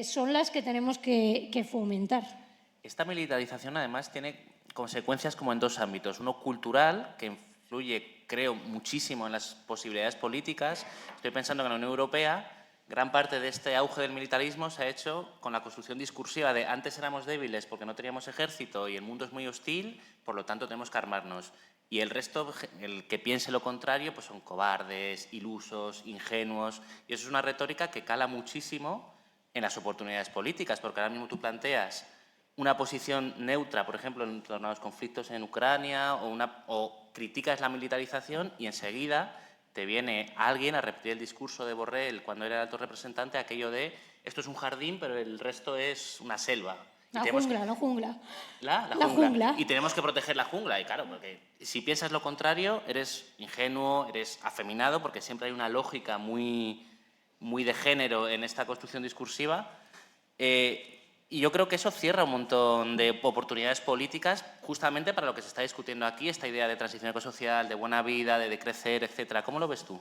son las que tenemos que fomentar. Esta militarización además tiene consecuencias como en dos ámbitos. Uno cultural, que influye, creo, muchísimo en las posibilidades políticas. Estoy pensando que en la Unión Europea gran parte de este auge del militarismo se ha hecho con la construcción discursiva de antes éramos débiles porque no teníamos ejército y el mundo es muy hostil, por lo tanto tenemos que armarnos. Y el resto, el que piense lo contrario, pues son cobardes, ilusos, ingenuos. Y eso es una retórica que cala muchísimo en las oportunidades políticas, porque ahora mismo tú planteas una posición neutra, por ejemplo, en torno a los conflictos en Ucrania, o criticas la militarización y enseguida te viene alguien a repetir el discurso de Borrell cuando era el alto representante, aquello de esto es un jardín, pero el resto es una selva. La jungla. La jungla. Y tenemos que proteger la jungla. Y claro, porque si piensas lo contrario, eres ingenuo, eres afeminado, porque siempre hay una lógica muy de género en esta construcción discursiva. Y yo creo que eso cierra un montón de oportunidades políticas justamente para lo que se está discutiendo aquí, esta idea de transición ecosocial, de buena vida, de crecer, etcétera. ¿Cómo lo ves tú?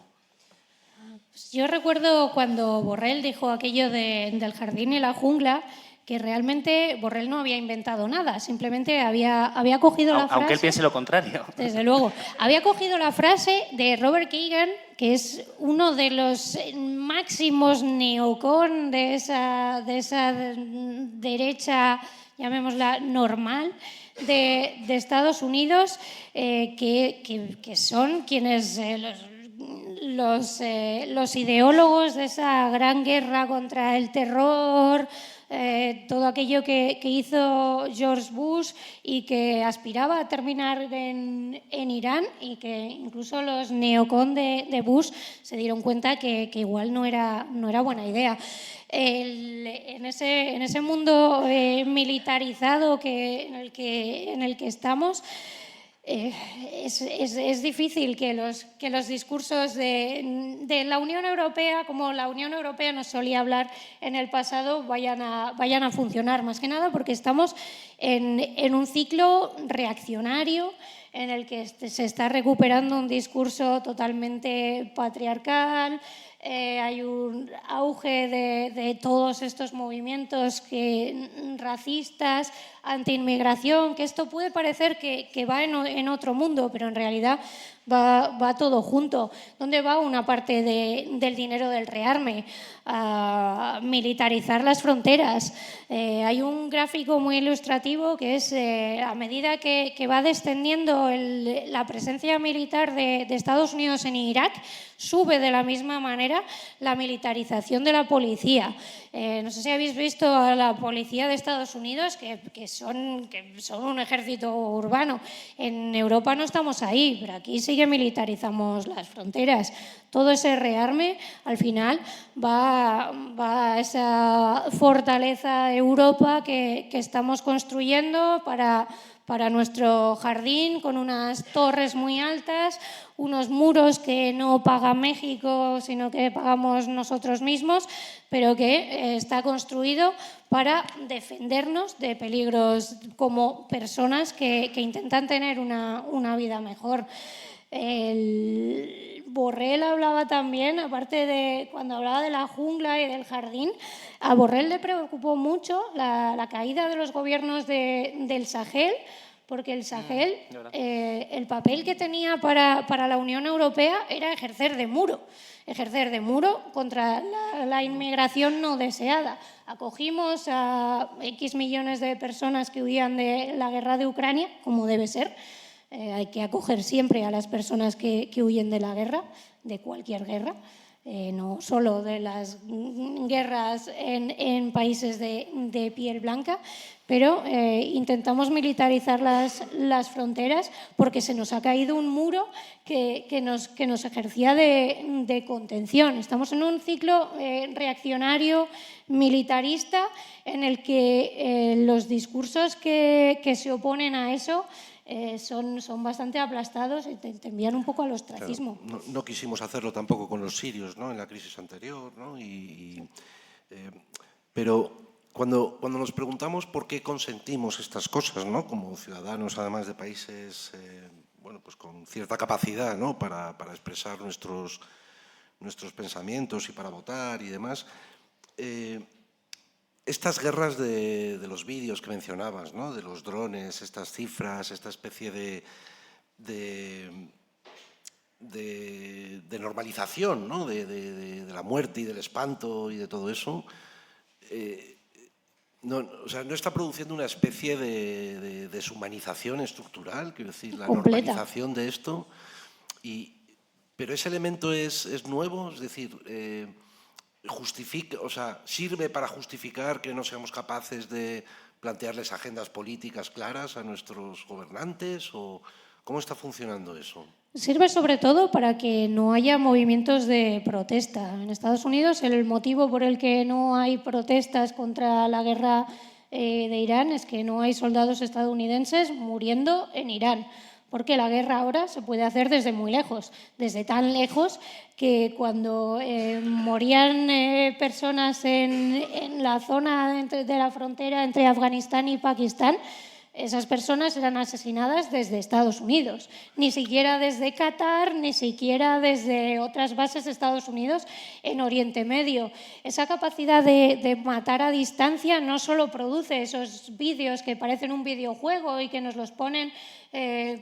Yo recuerdo cuando Borrell dijo aquello del jardín y la jungla, que realmente Borrell no había inventado nada, simplemente había cogido la frase... Aunque él piense lo contrario. Desde luego. Había cogido la frase de Robert Kagan, que es uno de los máximos neocon de esa derecha, llamémosla normal, de Estados Unidos, que son quienes... los ideólogos de esa gran guerra contra el terror, todo aquello que hizo George Bush y que aspiraba a terminar en Irán, y que incluso los neocon de Bush se dieron cuenta que igual no era buena idea. En ese mundo militarizado en el que estamos, es difícil que los discursos de la Unión Europea, como la Unión Europea nos solía hablar en el pasado, vayan a funcionar, más que nada porque estamos en un ciclo reaccionario en el que se está recuperando un discurso totalmente patriarcal. Hay un auge de todos estos movimientos racistas, anti-inmigración, que esto puede parecer que va en otro mundo, pero en realidad va todo junto. ¿Dónde va una parte del dinero del rearme? A militarizar las fronteras. Hay un gráfico muy ilustrativo que es a medida que va descendiendo la presencia militar de Estados Unidos en Irak, sube de la misma manera la militarización de la policía. No sé si habéis visto a la policía de Estados Unidos, que son un ejército urbano. En Europa no estamos ahí, pero aquí sí que militarizamos las fronteras. Todo ese rearme, al final, va a esa fortaleza Europa que estamos construyendo para nuestro jardín, con unas torres muy altas, unos muros que no paga México, sino que pagamos nosotros mismos, pero que está construido para defendernos de peligros como personas que intentan tener una vida mejor. Borrell hablaba también, aparte de cuando hablaba de la jungla y del jardín, a Borrell le preocupó mucho la caída de los gobiernos del Sahel, porque el Sahel, el papel que tenía para la Unión Europea era ejercer de muro contra la inmigración no deseada. Acogimos a X millones de personas que huían de la guerra de Ucrania, como debe ser. Hay que acoger siempre a las personas que huyen de la guerra, de cualquier guerra, no solo de las guerras en países de piel blanca, pero intentamos militarizar las fronteras porque se nos ha caído un muro que nos ejercía de contención. Estamos en un ciclo reaccionario, militarista, en el que los discursos que se oponen a eso son bastante aplastados y te envían un poco al ostracismo. Claro, no quisimos hacerlo tampoco con los sirios, ¿no?, en la crisis anterior, ¿no? Pero cuando nos preguntamos por qué consentimos estas cosas, ¿no?, como ciudadanos, además de países pues con cierta capacidad, ¿no?, para expresar nuestros pensamientos y para votar y demás, estas guerras de los vídeos que mencionabas, ¿no?, de los drones, estas cifras, esta especie de normalización, ¿no?, de la muerte y del espanto y de todo eso, no está produciendo una especie de deshumanización estructural, quiero decir, la completa normalización de esto. Pero ese elemento es nuevo, es decir, sirve para justificar que no seamos capaces de plantearles agendas políticas claras a nuestros gobernantes, o ¿cómo está funcionando eso? Sirve sobre todo para que no haya movimientos de protesta. En Estados Unidos el motivo por el que no hay protestas contra la guerra de Irán es que no hay soldados estadounidenses muriendo en Irán, porque la guerra ahora se puede hacer desde muy lejos, desde tan lejos que cuando morían personas en la zona de la frontera entre Afganistán y Pakistán, esas personas eran asesinadas desde Estados Unidos, ni siquiera desde Qatar, ni siquiera desde otras bases de Estados Unidos en Oriente Medio. Esa capacidad de matar a distancia no solo produce esos vídeos que parecen un videojuego y que nos los ponen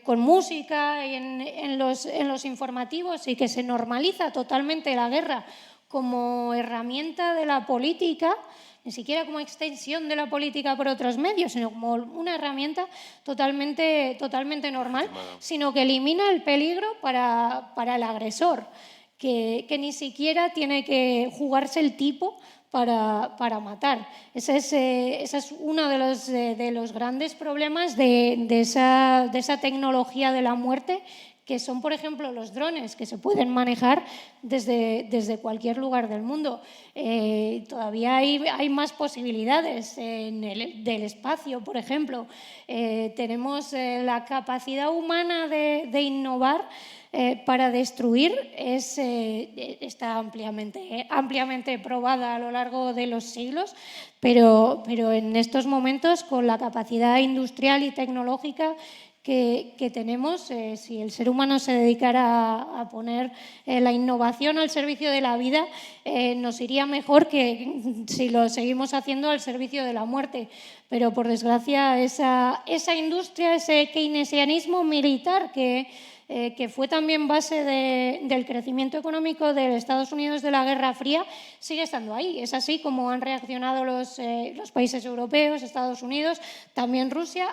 con música y en los informativos, y que se normaliza totalmente la guerra como herramienta de la política, ni siquiera como extensión de la política por otros medios, sino como una herramienta totalmente normal, sino que elimina el peligro para el agresor, que ni siquiera tiene que jugarse el tipo para matar. Ese es uno de los grandes problemas de esa tecnología de la muerte, que son, por ejemplo, los drones, que se pueden manejar desde cualquier lugar del mundo. Todavía hay más posibilidades del espacio, por ejemplo. Tenemos la capacidad humana de innovar para destruir, está ampliamente probada a lo largo de los siglos, pero en estos momentos, con la capacidad industrial y tecnológica que tenemos, si el ser humano se dedicara a poner la innovación al servicio de la vida, nos iría mejor que si lo seguimos haciendo al servicio de la muerte. Pero, por desgracia, esa industria, ese keynesianismo militar que fue también base del crecimiento económico de Estados Unidos de la Guerra Fría, sigue estando ahí. Es así como han reaccionado los países europeos, Estados Unidos, también Rusia,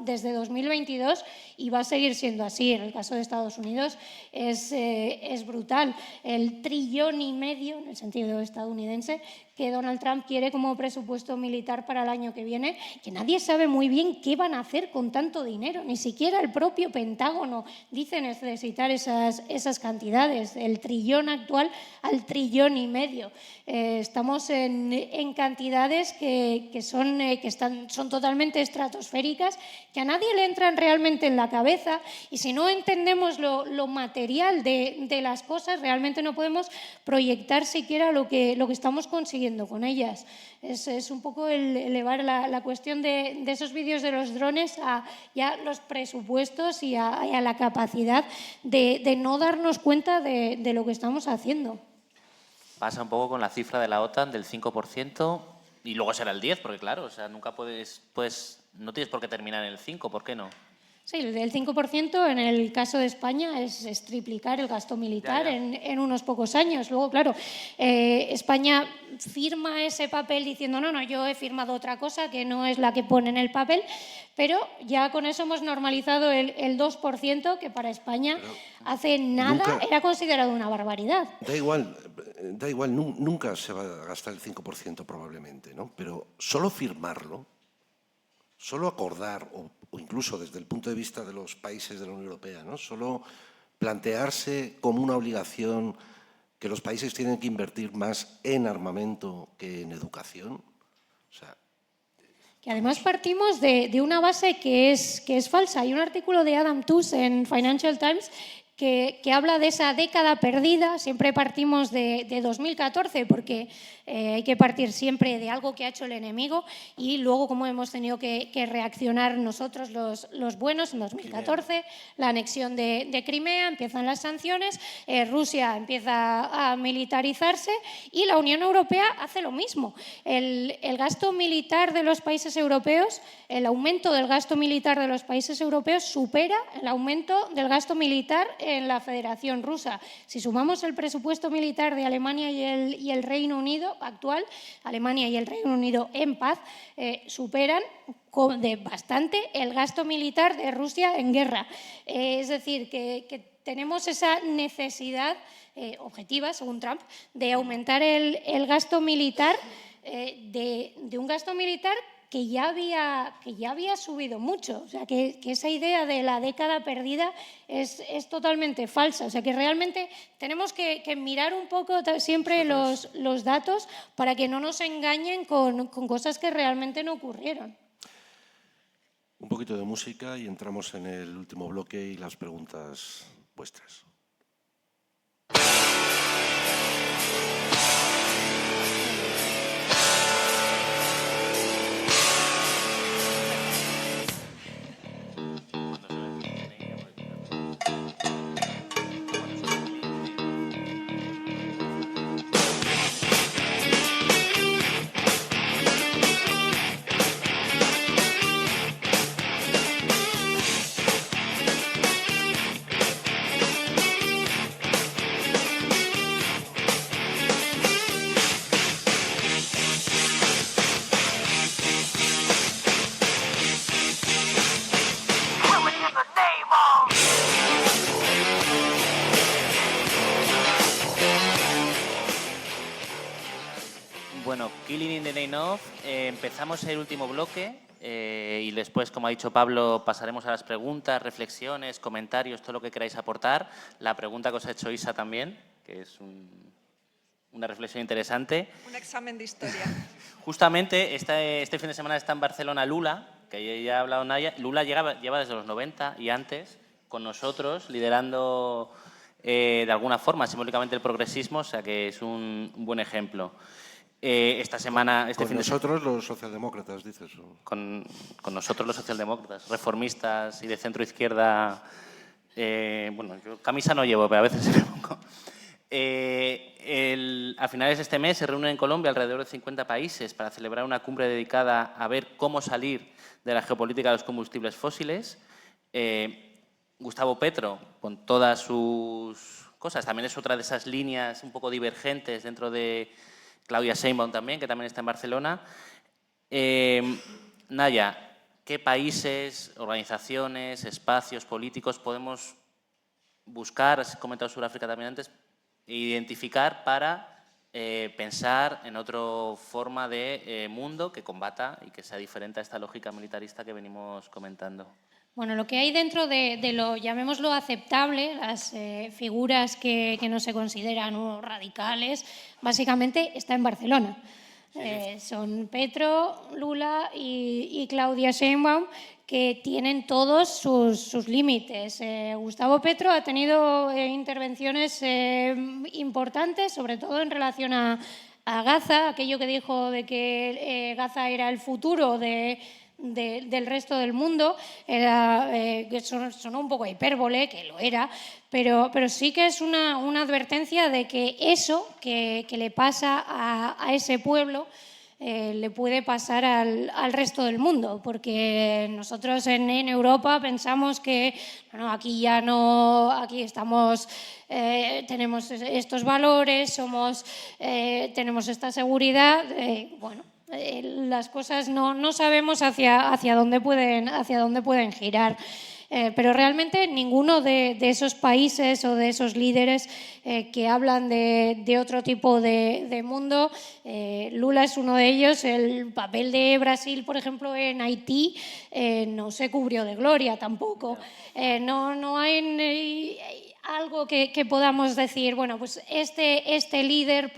desde 2022, y va a seguir siendo así. En el caso de Estados Unidos es brutal. El 1,5 trillón, en el sentido estadounidense, que Donald Trump quiere como presupuesto militar para el año que viene, que nadie sabe muy bien qué van a hacer con tanto dinero. Ni siquiera el propio Pentágono dice necesitar esas cantidades, el trillón actual al 1,5 trillón. Estamos en cantidades que son totalmente estratosféricas, que a nadie le entran realmente en la cabeza, y si no entendemos lo material de las cosas, realmente no podemos proyectar siquiera lo que estamos consiguiendo con ellas. Es un poco el elevar la cuestión de esos vídeos de los drones a ya los presupuestos y a la capacidad de no darnos cuenta de lo que estamos haciendo. Pasa un poco con la cifra de la OTAN del 5%, y luego será el 10%, porque claro, o sea, nunca no tienes por qué terminar en el 5%, ¿por qué no? Sí, el del 5% en el caso de España es triplicar el gasto militar en unos pocos años. Luego, claro, España firma ese papel diciendo no, yo he firmado otra cosa que no es la que pone en el papel, pero ya con eso hemos normalizado el 2%, que para España hace nada era considerado una barbaridad. Da igual, nunca se va a gastar el 5% probablemente, ¿no? Pero solo firmarlo, solo acordar, o incluso desde el punto de vista de los países de la Unión Europea, ¿no? Solo plantearse como una obligación que los países tienen que invertir más en armamento que en educación. O sea, que además partimos de una base que es falsa. Hay un artículo de Adam Tooze en Financial Times que habla de esa década perdida. Siempre partimos de 2014 porque hay que partir siempre de algo que ha hecho el enemigo, y luego cómo hemos tenido que reaccionar nosotros los buenos. En 2014, la anexión de Crimea, empiezan las sanciones, Rusia empieza a militarizarse y la Unión Europea hace lo mismo. El gasto militar de los países europeos, el aumento del gasto militar de los países europeos supera el aumento del gasto militar en la Federación Rusa. Si sumamos el presupuesto militar de Alemania y el Reino Unido actual, Alemania y el Reino Unido en paz, superan de bastante el gasto militar de Rusia en guerra. Es decir, que tenemos esa necesidad objetiva, según Trump, de aumentar el gasto militar, de un gasto militar que ya había subido mucho. O sea, que esa idea de la década perdida es totalmente falsa. O sea, que realmente tenemos que mirar un poco siempre los datos para que no nos engañen con cosas que realmente no ocurrieron. Un poquito de música y entramos en el último bloque y las preguntas vuestras. Bueno, Killing in the Name of, empezamos el último bloque y después, como ha dicho Pablo, pasaremos a las preguntas, reflexiones, comentarios, todo lo que queráis aportar. La pregunta que os ha hecho Isa también, que es una reflexión interesante. Un examen de historia. Justamente este fin de semana está en Barcelona Lula, que ya ha hablado Naya. Lula lleva desde los 90 y antes con nosotros, liderando de alguna forma simbólicamente el progresismo, o sea que es un buen ejemplo. Esta semana, Con nosotros los socialdemócratas, dices. Con nosotros los socialdemócratas, reformistas y de centro-izquierda. Bueno, yo camisa no llevo, pero a veces me pongo. A finales de este mes se reúnen en Colombia alrededor de 50 países para celebrar una cumbre dedicada a ver cómo salir de la geopolítica de los combustibles fósiles. Gustavo Petro, con todas sus cosas, también es otra de esas líneas un poco divergentes dentro de Claudia Sheinbaum también, que también está en Barcelona. Naya, ¿qué países, organizaciones, espacios políticos podemos buscar, has comentado Sudáfrica también antes, identificar para pensar en otra forma de mundo que combata y que sea diferente a esta lógica militarista que venimos comentando? Bueno, lo que hay dentro de lo, llamémoslo, aceptable, las figuras que no se consideran radicales, básicamente está en Barcelona. Son Petro, Lula y Claudia Sheinbaum, que tienen todos sus límites. Gustavo Petro ha tenido intervenciones importantes, sobre todo en relación a Gaza, aquello que dijo de que Gaza era el futuro del resto del mundo, que sonó un poco a hipérbole, que lo era, pero sí que es una advertencia de que eso que le pasa a ese pueblo le puede pasar al resto del mundo, porque nosotros en Europa pensamos que bueno, aquí ya no, aquí estamos, tenemos estos valores, tenemos esta seguridad, bueno. Las cosas no sabemos hacia dónde pueden girar. Pero realmente ninguno de esos países o de esos líderes que hablan de otro tipo de mundo, Lula es uno de ellos. El papel de Brasil, por ejemplo, en Haití no se cubrió de gloria tampoco. No hay algo que podamos decir, bueno, pues este líder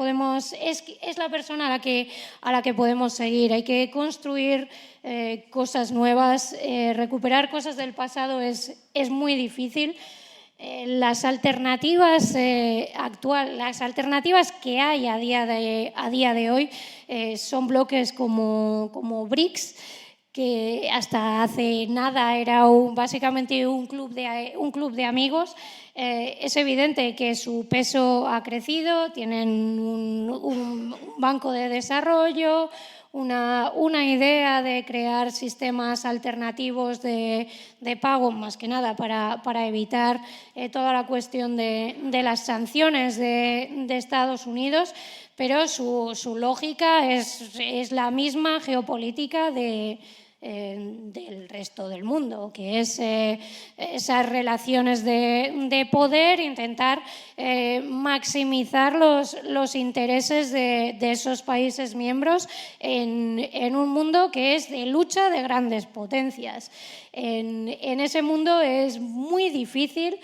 es la persona a la que podemos seguir. Hay que construir cosas nuevas, recuperar cosas del pasado es muy difícil. Las alternativas las alternativas que hay a día de hoy son bloques como BRICS, que hasta hace nada era básicamente un club de amigos. Es evidente que su peso ha crecido, tienen un banco de desarrollo, una idea de crear sistemas alternativos de pago, más que nada para evitar toda la cuestión de las sanciones de Estados Unidos, pero su lógica es la misma geopolítica de del resto del mundo, que es esas relaciones de poder, intentar maximizar los intereses de esos países miembros en un mundo que es de lucha de grandes potencias. En ese mundo es muy difícil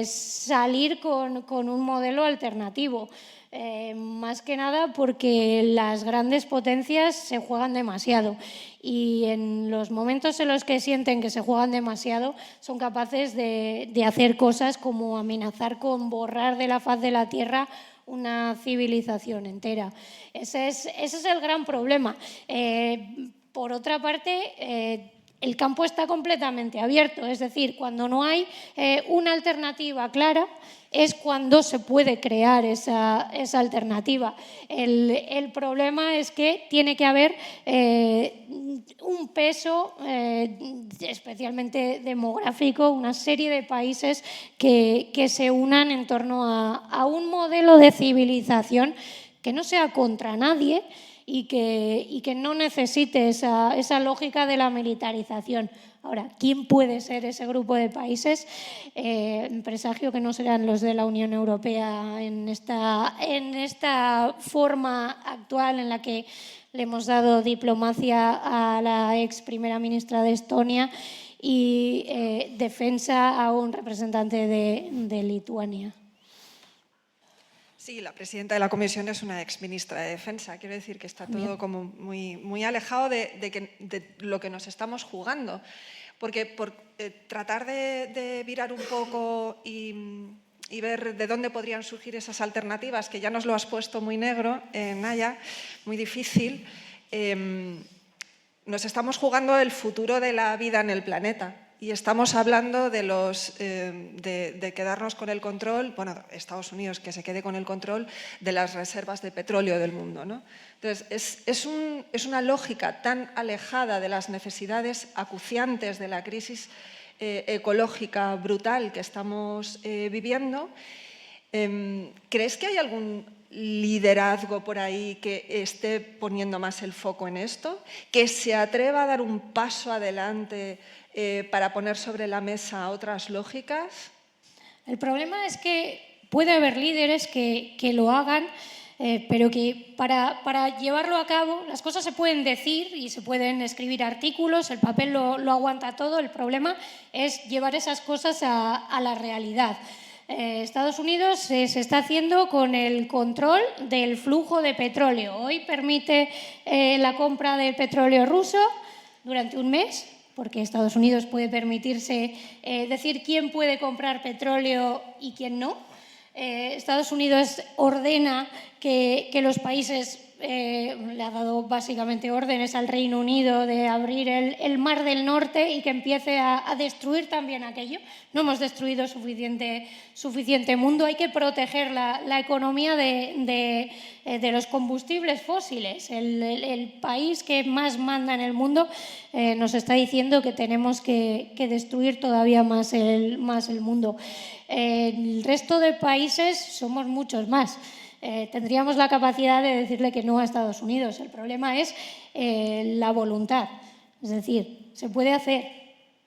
salir con un modelo alternativo. Más que nada porque las grandes potencias se juegan demasiado y en los momentos en los que sienten que se juegan demasiado son capaces de hacer cosas como amenazar con borrar de la faz de la Tierra una civilización entera. Ese es el gran problema. Por otra parte, el campo está completamente abierto, es decir, cuando no hay una alternativa clara es cuando se puede crear esa alternativa. El problema es que tiene que haber un peso especialmente demográfico, una serie de países que se unan en torno a un modelo de civilización que no sea contra nadie y que no necesite esa lógica de la militarización. Ahora, ¿quién puede ser ese grupo de países? Presagio que no serán los de la Unión Europea en esta forma actual en la que le hemos dado diplomacia a la ex primera ministra de Estonia y defensa a un representante de Lituania. Sí, la presidenta de la Comisión es una exministra de Defensa. Quiero decir que está todo como muy alejado de lo que nos estamos jugando. Porque por tratar de virar un poco y ver de dónde podrían surgir esas alternativas, que ya nos lo has puesto muy negro, Naya, muy difícil, nos estamos jugando el futuro de la vida en el planeta. Y estamos hablando de quedarnos con el control, bueno, Estados Unidos que se quede con el control de las reservas de petróleo del mundo, ¿no? Entonces, es una lógica tan alejada de las necesidades acuciantes de la crisis ecológica brutal que estamos viviendo. ¿Crees que hay algún liderazgo por ahí que esté poniendo más el foco en esto? ¿Que se atreva a dar un paso adelante para poner sobre la mesa otras lógicas? El problema es que puede haber líderes que lo hagan, pero que para llevarlo a cabo las cosas se pueden decir y se pueden escribir artículos, el papel lo aguanta todo, el problema es llevar esas cosas a la realidad. Estados Unidos se está haciendo con el control del flujo de petróleo. Hoy permite la compra de petróleo ruso durante un mes, porque Estados Unidos puede permitirse decir quién puede comprar petróleo y quién no. Estados Unidos ordena que los países, le ha dado básicamente órdenes al Reino Unido de abrir el Mar del Norte y que empiece a destruir también aquello. No hemos destruido suficiente mundo, hay que proteger la economía de los combustibles fósiles. El país que más manda en el mundo nos está diciendo que tenemos que destruir todavía más el mundo. El resto de países somos muchos más. Tendríamos la capacidad de decirle que no a Estados Unidos. El problema es la voluntad. Es decir, se puede hacer.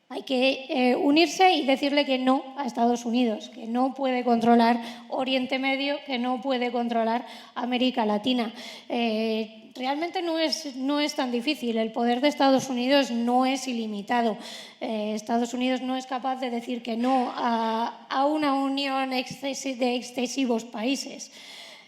Hay que unirse y decirle que no a Estados Unidos, que no puede controlar Oriente Medio, que no puede controlar América Latina. Realmente no es tan difícil. El poder de Estados Unidos no es ilimitado. Estados Unidos no es capaz de decir que no a una unión de excesivos países.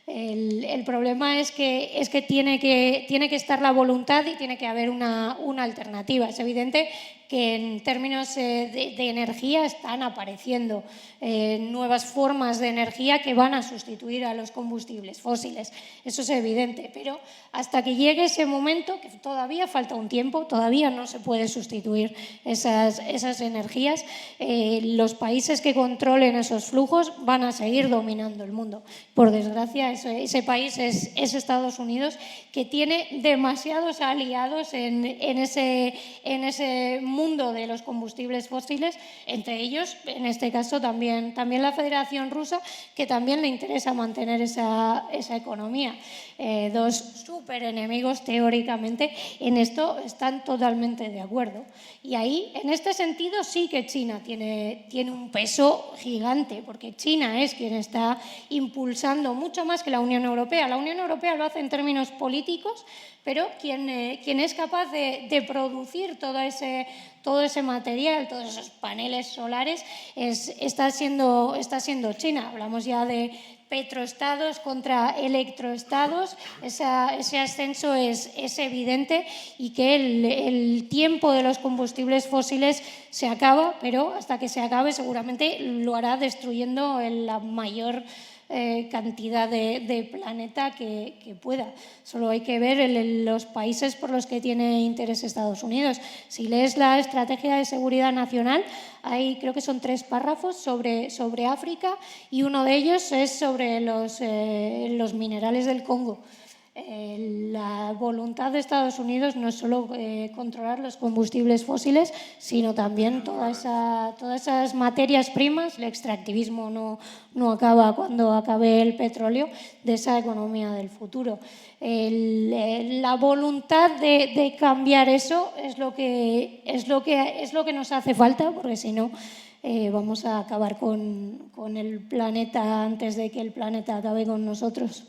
El problema es que tiene que estar la voluntad y tiene que haber una alternativa. Es evidente que en términos de energía están apareciendo nuevas formas de energía que van a sustituir a los combustibles fósiles. Eso es evidente, pero hasta que llegue ese momento, que todavía falta un tiempo, todavía no se puede sustituir esas energías, los países que controlen esos flujos van a seguir dominando el mundo. Por desgracia, ese país es Estados Unidos, que tiene demasiados aliados en ese mundo de los combustibles fósiles, entre ellos, en este caso, también la Federación Rusa, que también le interesa mantener esa economía. Dos súper enemigos, teóricamente, en esto están totalmente de acuerdo. Y ahí, en este sentido, sí que China tiene un peso gigante, porque China es quien está impulsando mucho más que la Unión Europea. La Unión Europea lo hace en términos políticos, pero quien es capaz de producir todo ese material, todos esos paneles solares, está siendo China. Hablamos ya de petroestados contra electroestados, ese ascenso es evidente, y que el tiempo de los combustibles fósiles se acaba, pero hasta que se acabe seguramente lo hará destruyendo la mayor cantidad de planeta que pueda. Solo hay que ver los países por los que tiene interés Estados Unidos. Si lees la Estrategia de Seguridad Nacional, creo que son 3 párrafos sobre África, y uno de ellos es sobre los minerales del Congo. La voluntad de Estados Unidos no es solo controlar los combustibles fósiles, sino también todas esas materias primas. El extractivismo no acaba cuando acabe el petróleo, de esa economía del futuro. La voluntad de cambiar eso es lo que nos hace falta, porque si no vamos a acabar con el planeta antes de que el planeta acabe con nosotros.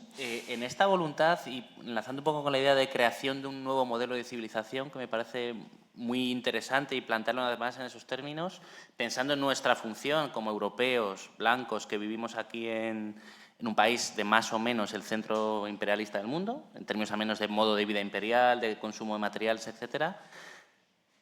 En esta voluntad, y enlazando un poco con la idea de creación de un nuevo modelo de civilización, que me parece muy interesante, y plantearlo además en esos términos, pensando en nuestra función como europeos, blancos, que vivimos aquí en un país de más o menos el centro imperialista del mundo, en términos al menos de modo de vida imperial, de consumo de materiales, etcétera.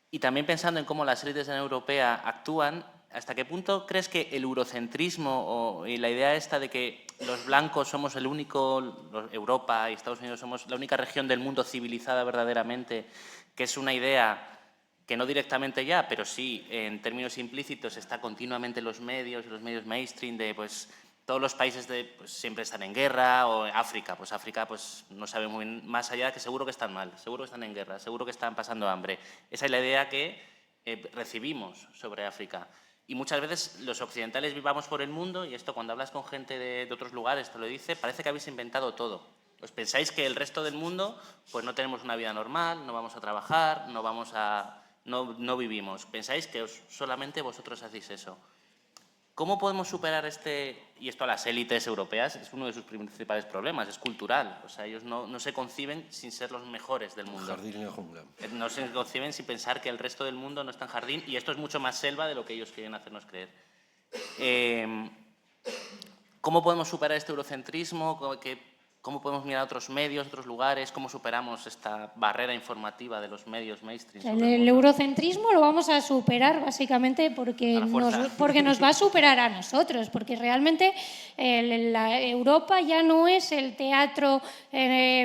Y también pensando en cómo las élites de la Unión Europea actúan, ¿hasta qué punto crees que el eurocentrismo y la idea esta de que los blancos somos Europa y Estados Unidos somos la única región del mundo civilizada verdaderamente, que es una idea que no directamente ya, pero sí en términos implícitos está continuamente en los medios mainstream de pues todos los países pues, siempre están en guerra, o África pues no sabe muy más allá, que seguro que están mal, seguro que están en guerra, seguro que están pasando hambre. Esa es la idea que recibimos sobre África. Y muchas veces los occidentales vivamos por el mundo, y esto cuando hablas con gente de otros lugares te lo dice, parece que habéis inventado todo. Os pensáis que el resto del mundo pues no tenemos una vida normal, no vamos a trabajar, no vivimos. Pensáis que solamente vosotros hacéis eso. ¿Cómo podemos superar y esto a las élites europeas es uno de sus principales problemas, es cultural? O sea, ellos no se conciben sin ser los mejores del mundo. Jardín y la jungla. No se conciben sin pensar que el resto del mundo no está en jardín, y esto es mucho más selva de lo que ellos quieren hacernos creer. ¿Cómo podemos superar este eurocentrismo? ¿Cómo podemos mirar a otros medios, otros lugares? ¿Cómo superamos esta barrera informativa de los medios mainstream? El eurocentrismo lo vamos a superar básicamente porque nos va a superar a nosotros, porque realmente la Europa ya no es el teatro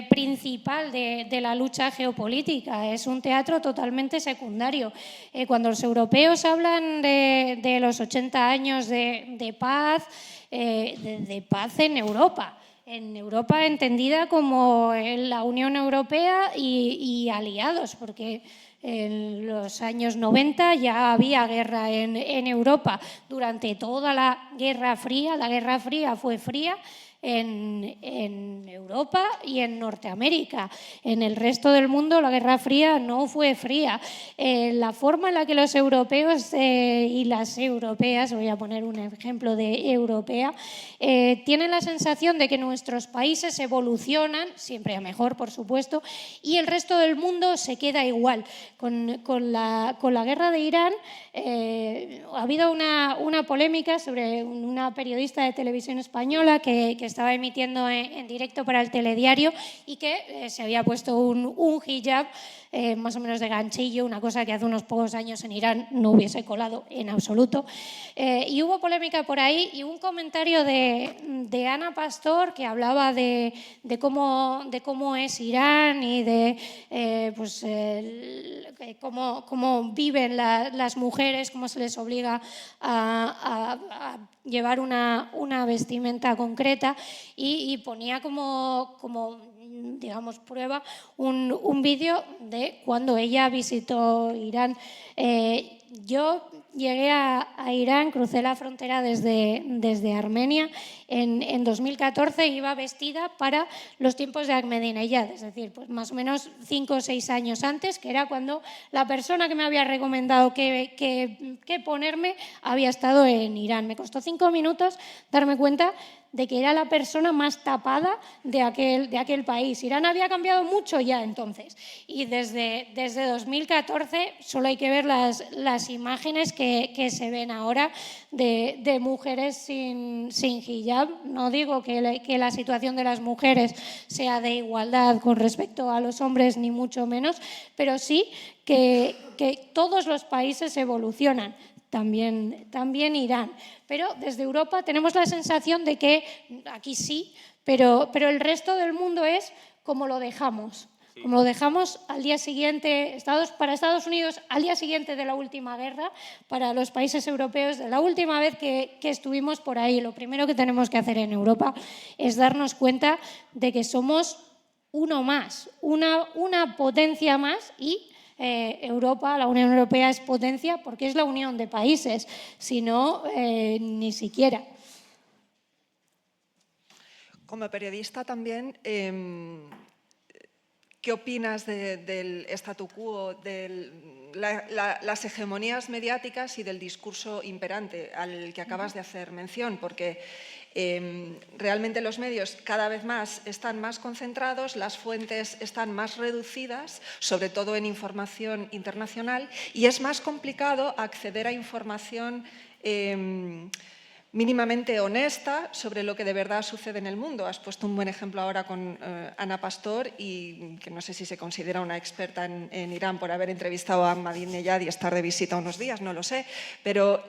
principal de la lucha geopolítica, es un teatro totalmente secundario. Cuando los europeos hablan de los 80 años de paz, de paz en Europa entendida como la Unión Europea y aliados, porque en los años 90 ya había guerra en Europa. Durante toda la Guerra Fría fue fría en Europa y en Norteamérica. En el resto del mundo la Guerra Fría no fue fría. La forma en la que los europeos y las europeas, voy a poner un ejemplo de europea, tienen la sensación de que nuestros países evolucionan, siempre a mejor, por supuesto, y el resto del mundo se queda igual. Con la guerra de Irán ha habido una polémica sobre una periodista de televisión española que estaba emitiendo en directo para el telediario y que se había puesto un hijab más o menos de ganchillo, una cosa que hace unos pocos años en Irán no hubiese colado en absoluto. Y hubo polémica por ahí y un comentario de Ana Pastor que hablaba de cómo es Irán y de cómo viven las mujeres, cómo se les obliga a llevar una vestimenta concreta y ponía como digamos, prueba un vídeo de cuando ella visitó Irán. Yo llegué a Irán, crucé la frontera desde Armenia en 2014, iba vestida para los tiempos de Ahmadinejad, es decir, pues más o menos 5 o 6 años antes, que era cuando la persona que me había recomendado que ponerme había estado en Irán. Me costó 5 minutos darme cuenta de que era la persona más tapada de aquel país. Irán había cambiado mucho ya entonces, y desde 2014 solo hay que ver las imágenes que se ven ahora de mujeres sin hijab. No digo que la situación de las mujeres sea de igualdad con respecto a los hombres, ni mucho menos, pero sí que todos los países evolucionan. También Irán. Pero desde Europa tenemos la sensación de que aquí sí, pero el resto del mundo es como lo dejamos. Sí. Como lo dejamos al día siguiente, para Estados Unidos, al día siguiente de la última guerra, para los países europeos, de la última vez que estuvimos por ahí. Lo primero que tenemos que hacer en Europa es darnos cuenta de que somos uno más, una potencia más, y Europa, la Unión Europea es potencia porque es la unión de países, si no, ni siquiera. Como periodista también, ¿qué opinas del statu quo, de las hegemonías mediáticas y del discurso imperante al que acabas de hacer mención? Porque realmente los medios cada vez más están más concentrados, las fuentes están más reducidas, sobre todo en información internacional, y es más complicado acceder a información mínimamente honesta sobre lo que de verdad sucede en el mundo. Has puesto un buen ejemplo ahora con Ana Pastor, y que no sé si se considera una experta en Irán por haber entrevistado a Ahmadinejad y estar de visita unos días, no lo sé, pero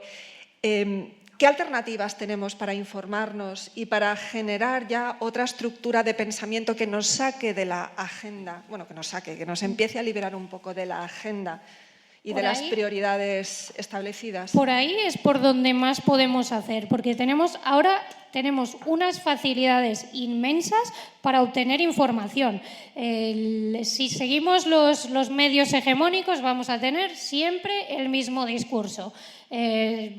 ¿qué alternativas tenemos para informarnos y para generar ya otra estructura de pensamiento que nos saque de la agenda, bueno, que nos empiece a liberar un poco de la agenda y de las prioridades establecidas? Por ahí es por donde más podemos hacer, porque ahora tenemos unas facilidades inmensas para obtener información. Si seguimos los medios hegemónicos, vamos a tener siempre el mismo discurso.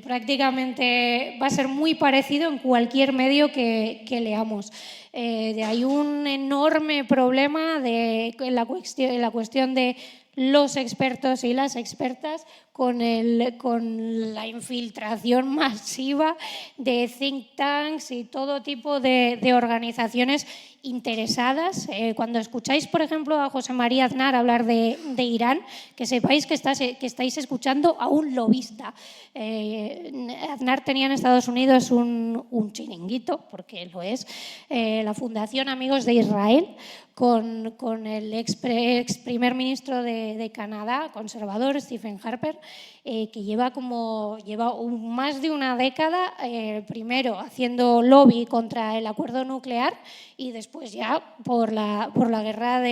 Prácticamente va a ser muy parecido en cualquier medio que leamos. Hay un enorme problema en la cuestión de los expertos y las expertas con la infiltración masiva de think tanks y todo tipo de organizaciones interesadas. Cuando escucháis, por ejemplo, a José María Aznar hablar de Irán, que sepáis que estáis escuchando a un lobista. Aznar tenía en Estados Unidos un chiringuito, porque lo es, la Fundación Amigos de Israel, con el ex primer ministro de Canadá, conservador, Stephen Harper, que lleva más de una década, primero haciendo lobby contra el acuerdo nuclear y después ya por la guerra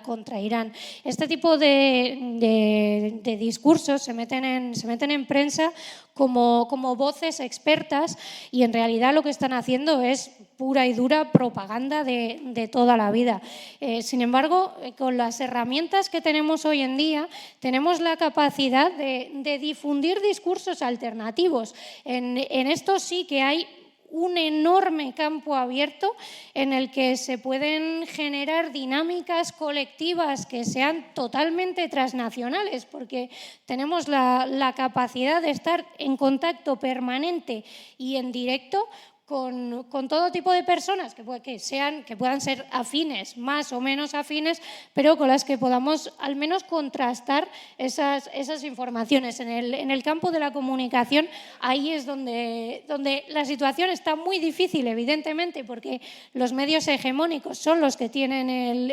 contra Irán. Este tipo de discursos se meten en prensa como voces expertas, y en realidad lo que están haciendo es pura y dura propaganda de toda la vida. Sin embargo, con las herramientas que tenemos hoy en día, tenemos la capacidad de difundir discursos alternativos. En esto sí que hay un enorme campo abierto en el que se pueden generar dinámicas colectivas que sean totalmente transnacionales, porque tenemos la capacidad de estar en contacto permanente y en directo con todo tipo de personas que puedan ser afines, más o menos afines, pero con las que podamos al menos contrastar esas informaciones. En el campo de la comunicación, ahí es donde la situación está muy difícil, evidentemente, porque los medios hegemónicos son los que tienen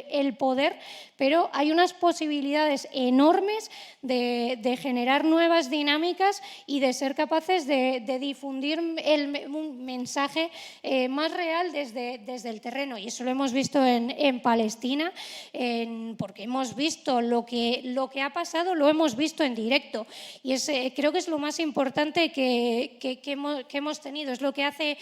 el poder, pero hay unas posibilidades enormes de generar nuevas dinámicas y de ser capaces de difundir un mensaje mensaje más real desde el terreno. Y eso lo hemos visto en Palestina, porque hemos visto lo que ha pasado, lo hemos visto en directo. Y creo que es lo más importante que hemos tenido. Es lo que hace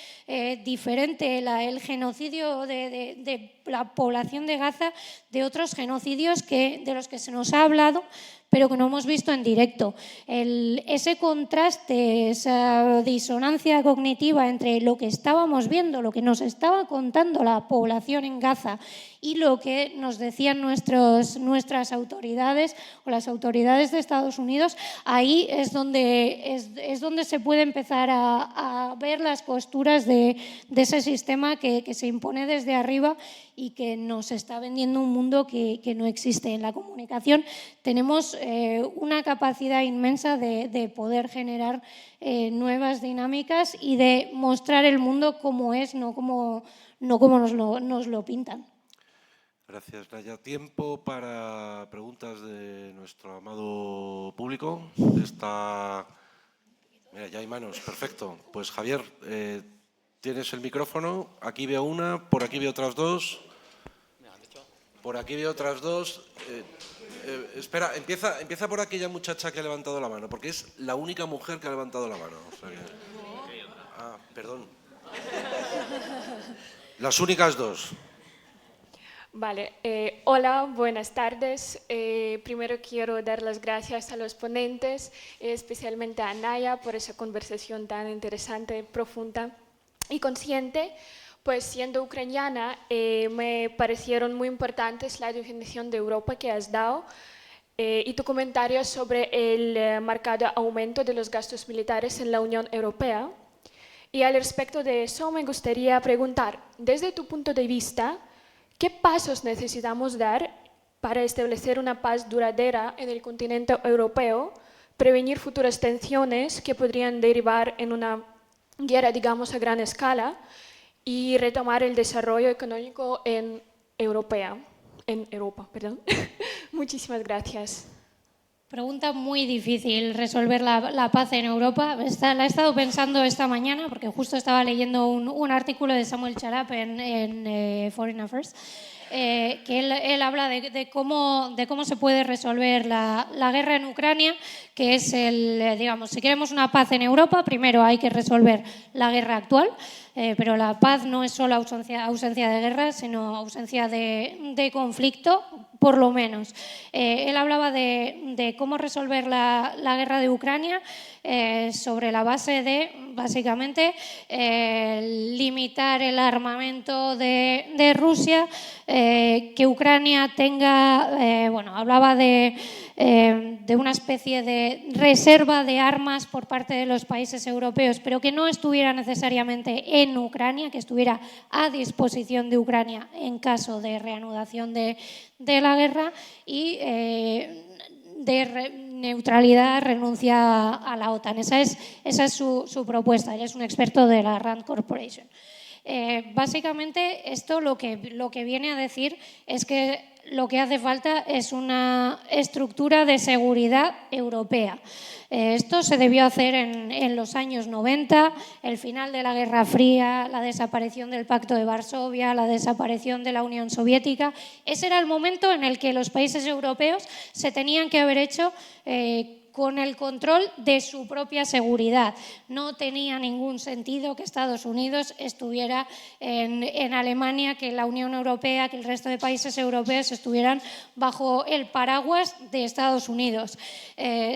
diferente el genocidio de la población de Gaza de otros genocidios de los que se nos ha hablado, pero que no hemos visto en directo. Ese contraste, esa disonancia cognitiva entre lo que estábamos viendo, lo que nos estaba contando la población en Gaza y lo que nos decían nuestras autoridades o las autoridades de Estados Unidos, ahí es donde se puede empezar a ver las costuras de ese sistema que se impone desde arriba y que nos está vendiendo un mundo que no existe. En la comunicación tenemos una capacidad inmensa de poder generar nuevas dinámicas y de mostrar el mundo como es, no como nos lo pintan. Gracias, Naya. Tiempo para preguntas de nuestro amado público. Mira, ya hay manos, perfecto. Pues Javier, tienes el micrófono. Aquí veo una, por aquí veo otras dos. Por aquí veo otras dos. Espera, empieza por aquella muchacha que ha levantado la mano, porque es la única mujer que ha levantado la mano. O sea que... perdón. Las únicas dos. Vale, hola, buenas tardes. Primero quiero dar las gracias a los ponentes, especialmente a Naya por esa conversación tan interesante, profunda y consciente. Pues siendo ucraniana, me parecieron muy importantes la definición de Europa que has dado y tu comentario sobre el marcado aumento de los gastos militares en la Unión Europea. Y al respecto de eso me gustaría preguntar, desde tu punto de vista, ¿qué pasos necesitamos dar para establecer una paz duradera en el continente europeo, prevenir futuras tensiones que podrían derivar en una guerra, digamos, a gran escala y retomar el desarrollo económico en Europa? Muchísimas gracias. Pregunta muy difícil resolver la paz en Europa. La he estado pensando esta mañana porque justo estaba leyendo un artículo de Samuel Charap en Foreign Affairs, que él habla de cómo se puede resolver la guerra en Ucrania, que es digamos, si queremos una paz en Europa, primero hay que resolver la guerra actual. Pero la paz no es solo ausencia de guerra, sino ausencia de conflicto, por lo menos. Él hablaba de cómo resolver la guerra de Ucrania sobre la base de, básicamente, limitar el armamento de Rusia, que Ucrania tenga, hablaba de una especie de reserva de armas por parte de los países europeos, pero que no estuviera necesariamente en Ucrania, que estuviera a disposición de Ucrania en caso de reanudación de la guerra, y de neutralidad, renuncia a la OTAN. Esa es su propuesta. Él es un experto de la Rand Corporation. Básicamente, esto lo que viene a decir es que lo que hace falta es una estructura de seguridad europea. Esto se debió hacer en los años 90, el final de la Guerra Fría, la desaparición del Pacto de Varsovia, la desaparición de la Unión Soviética. Ese era el momento en el que los países europeos se tenían que haber hecho con el control de su propia seguridad. No tenía ningún sentido que Estados Unidos estuviera en Alemania, que la Unión Europea, que el resto de países europeos estuvieran bajo el paraguas de Estados Unidos.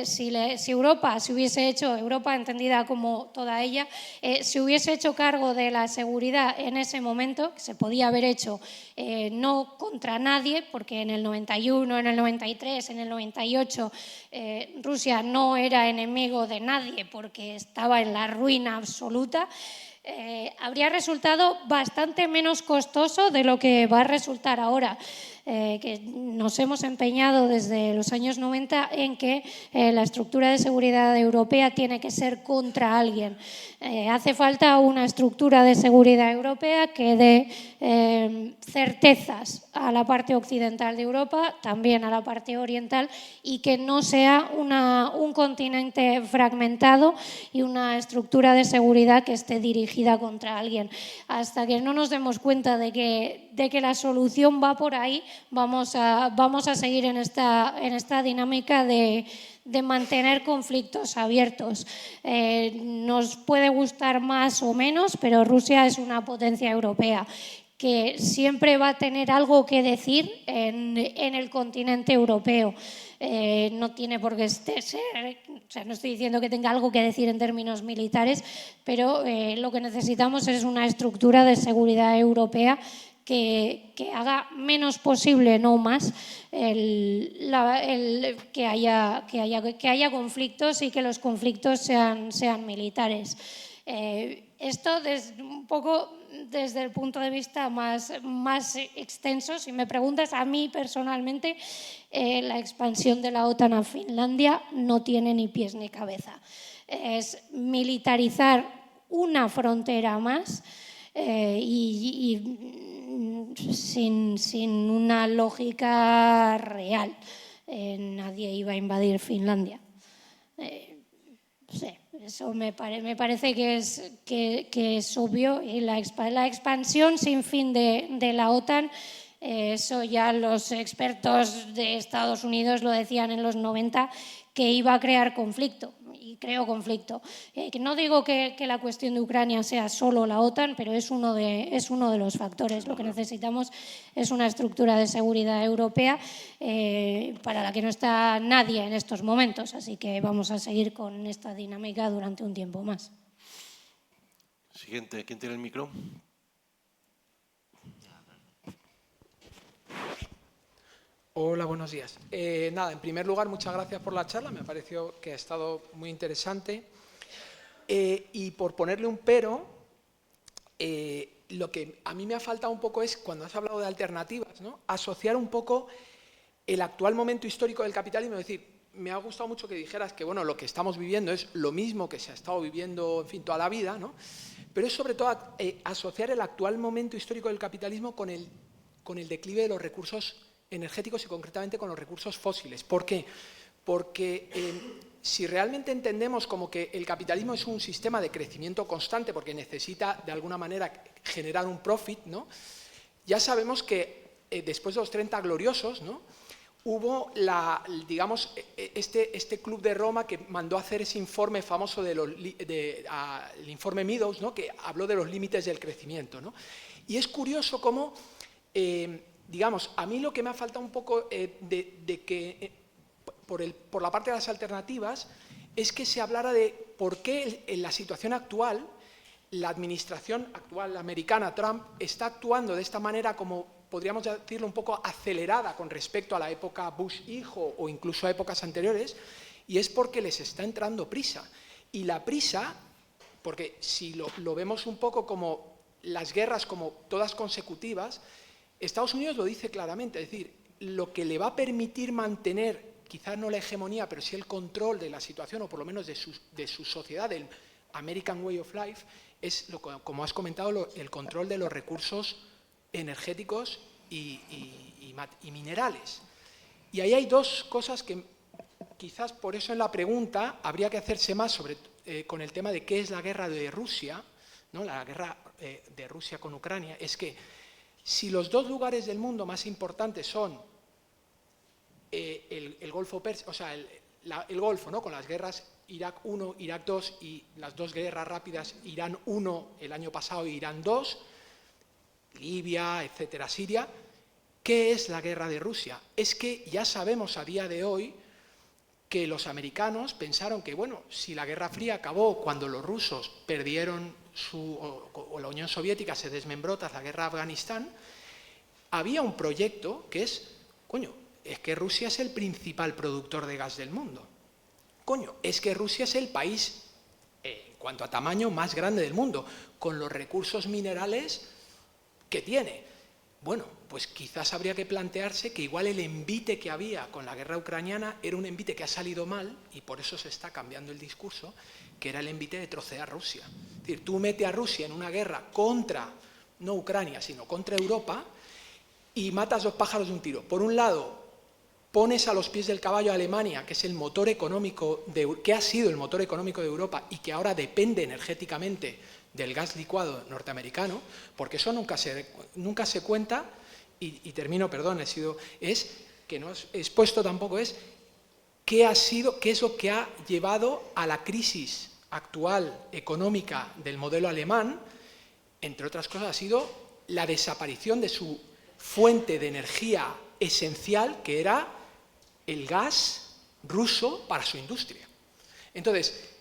Si Europa se hubiese hecho, Europa entendida como toda ella, se hubiese hecho cargo de la seguridad en ese momento, que se podía haber hecho no contra nadie, porque en el 91, en el 93, en el 98, Rusia no era enemigo de nadie porque estaba en la ruina absoluta, habría resultado bastante menos costoso de lo que va a resultar ahora. que nos hemos empeñado desde los años 90 en que la estructura de seguridad europea tiene que ser contra alguien. Hace falta una estructura de seguridad europea que dé certezas a la parte occidental de Europa, también a la parte oriental, y que no sea un continente fragmentado y una estructura de seguridad que esté dirigida contra alguien. Hasta que no nos demos cuenta de que la solución va por ahí, vamos a seguir en esta dinámica de mantener conflictos abiertos. Nos puede gustar más o menos, pero Rusia es una potencia europea que siempre va a tener algo que decir en el continente europeo. No tiene por qué ser, o sea, no estoy diciendo que tenga algo que decir en términos militares, pero lo que necesitamos es una estructura de seguridad europea que haga menos posible, no más, que haya conflictos y que los conflictos sean militares. Esto un poco desde el punto de vista más extenso. Si me preguntas a mí personalmente, la expansión de la OTAN a Finlandia no tiene ni pies ni cabeza. Es militarizar una frontera más sin una lógica real. Nadie iba a invadir Finlandia. Sí, eso me parece que es obvio. Y la expansión sin fin de la OTAN, eso ya los expertos de Estados Unidos lo decían en los 90, que iba a crear conflicto. Y creo conflicto. Que no digo que la cuestión de Ucrania sea solo la OTAN, pero es uno de los factores. Lo que necesitamos es una estructura de seguridad europea para la que no está nadie en estos momentos. Así que vamos a seguir con esta dinámica durante un tiempo más. Siguiente, ¿quién tiene el micro? Hola, buenos días. Nada, en primer lugar, muchas gracias por la charla, me ha parecido que ha estado muy interesante. Y por ponerle un pero, lo que a mí me ha faltado un poco es, cuando has hablado de alternativas, ¿no?, asociar un poco el actual momento histórico del capitalismo. Es decir, me ha gustado mucho que dijeras que bueno, lo que estamos viviendo es lo mismo que se ha estado viviendo, en fin, toda la vida, ¿no? Pero es sobre todo asociar el actual momento histórico del capitalismo con el declive de los recursos energéticos y concretamente con los recursos fósiles. ¿Por qué? Porque si realmente entendemos como que el capitalismo es un sistema de crecimiento constante porque necesita de alguna manera generar un profit, ¿no?, ya sabemos que después de los 30 gloriosos, ¿no?, hubo digamos, este club de Roma que mandó a hacer ese informe famoso el informe Meadows, ¿no?, que habló de los límites del crecimiento, ¿no? Y es curioso cómo digamos, a mí lo que me ha faltado un poco de que, por la parte de las alternativas, es que se hablara de por qué en la situación actual, la administración actual americana, Trump, está actuando de esta manera como, podríamos decirlo, un poco acelerada con respecto a la época Bush hijo o incluso a épocas anteriores, y es porque les está entrando prisa. Y la prisa, porque si lo vemos un poco como las guerras como todas consecutivas, Estados Unidos lo dice claramente, es decir, lo que le va a permitir mantener, quizás no la hegemonía, pero sí el control de la situación, o por lo menos de su sociedad, del American Way of Life, es, como has comentado, el control de los recursos energéticos y minerales. Y ahí hay dos cosas que quizás por eso en la pregunta habría que hacerse más con el tema de qué es la guerra de Rusia, ¿no?, la guerra de Rusia con Ucrania. Es que si los dos lugares del mundo más importantes son el Golfo Pérsico, o sea, el Golfo, ¿no?, con las guerras Irak 1, Irak 2 y las dos guerras rápidas, Irán 1 el año pasado y Irán 2, Libia, etcétera, Siria, ¿qué es la guerra de Rusia? Es que ya sabemos a día de hoy que los americanos pensaron que, bueno, si la Guerra Fría acabó cuando los rusos perdieron o la Unión Soviética se desmembró tras la guerra de Afganistán, había un proyecto que es, coño, es que Rusia es el principal productor de gas del mundo. Coño, es que Rusia es el país, en cuanto a tamaño, más grande del mundo, con los recursos minerales que tiene. bueno, pues quizás habría que plantearse que igual el envite que había con la guerra ucraniana era un envite que ha salido mal y por eso se está cambiando el discurso, que era el envite de trocear Rusia. Es decir, tú metes a Rusia en una guerra contra, no Ucrania, sino contra Europa y matas dos pájaros de un tiro. Por un lado, pones a los pies del caballo a Alemania, que es el motor económico que ha sido el motor económico de Europa y que ahora depende energéticamente del gas licuado norteamericano, porque eso nunca se cuenta, y termino, perdón, es que no he expuesto tampoco, es qué es lo que ha llevado a la crisis actual económica del modelo alemán. Entre otras cosas ha sido la desaparición de su fuente de energía esencial, que era el gas ruso para su industria. Entonces,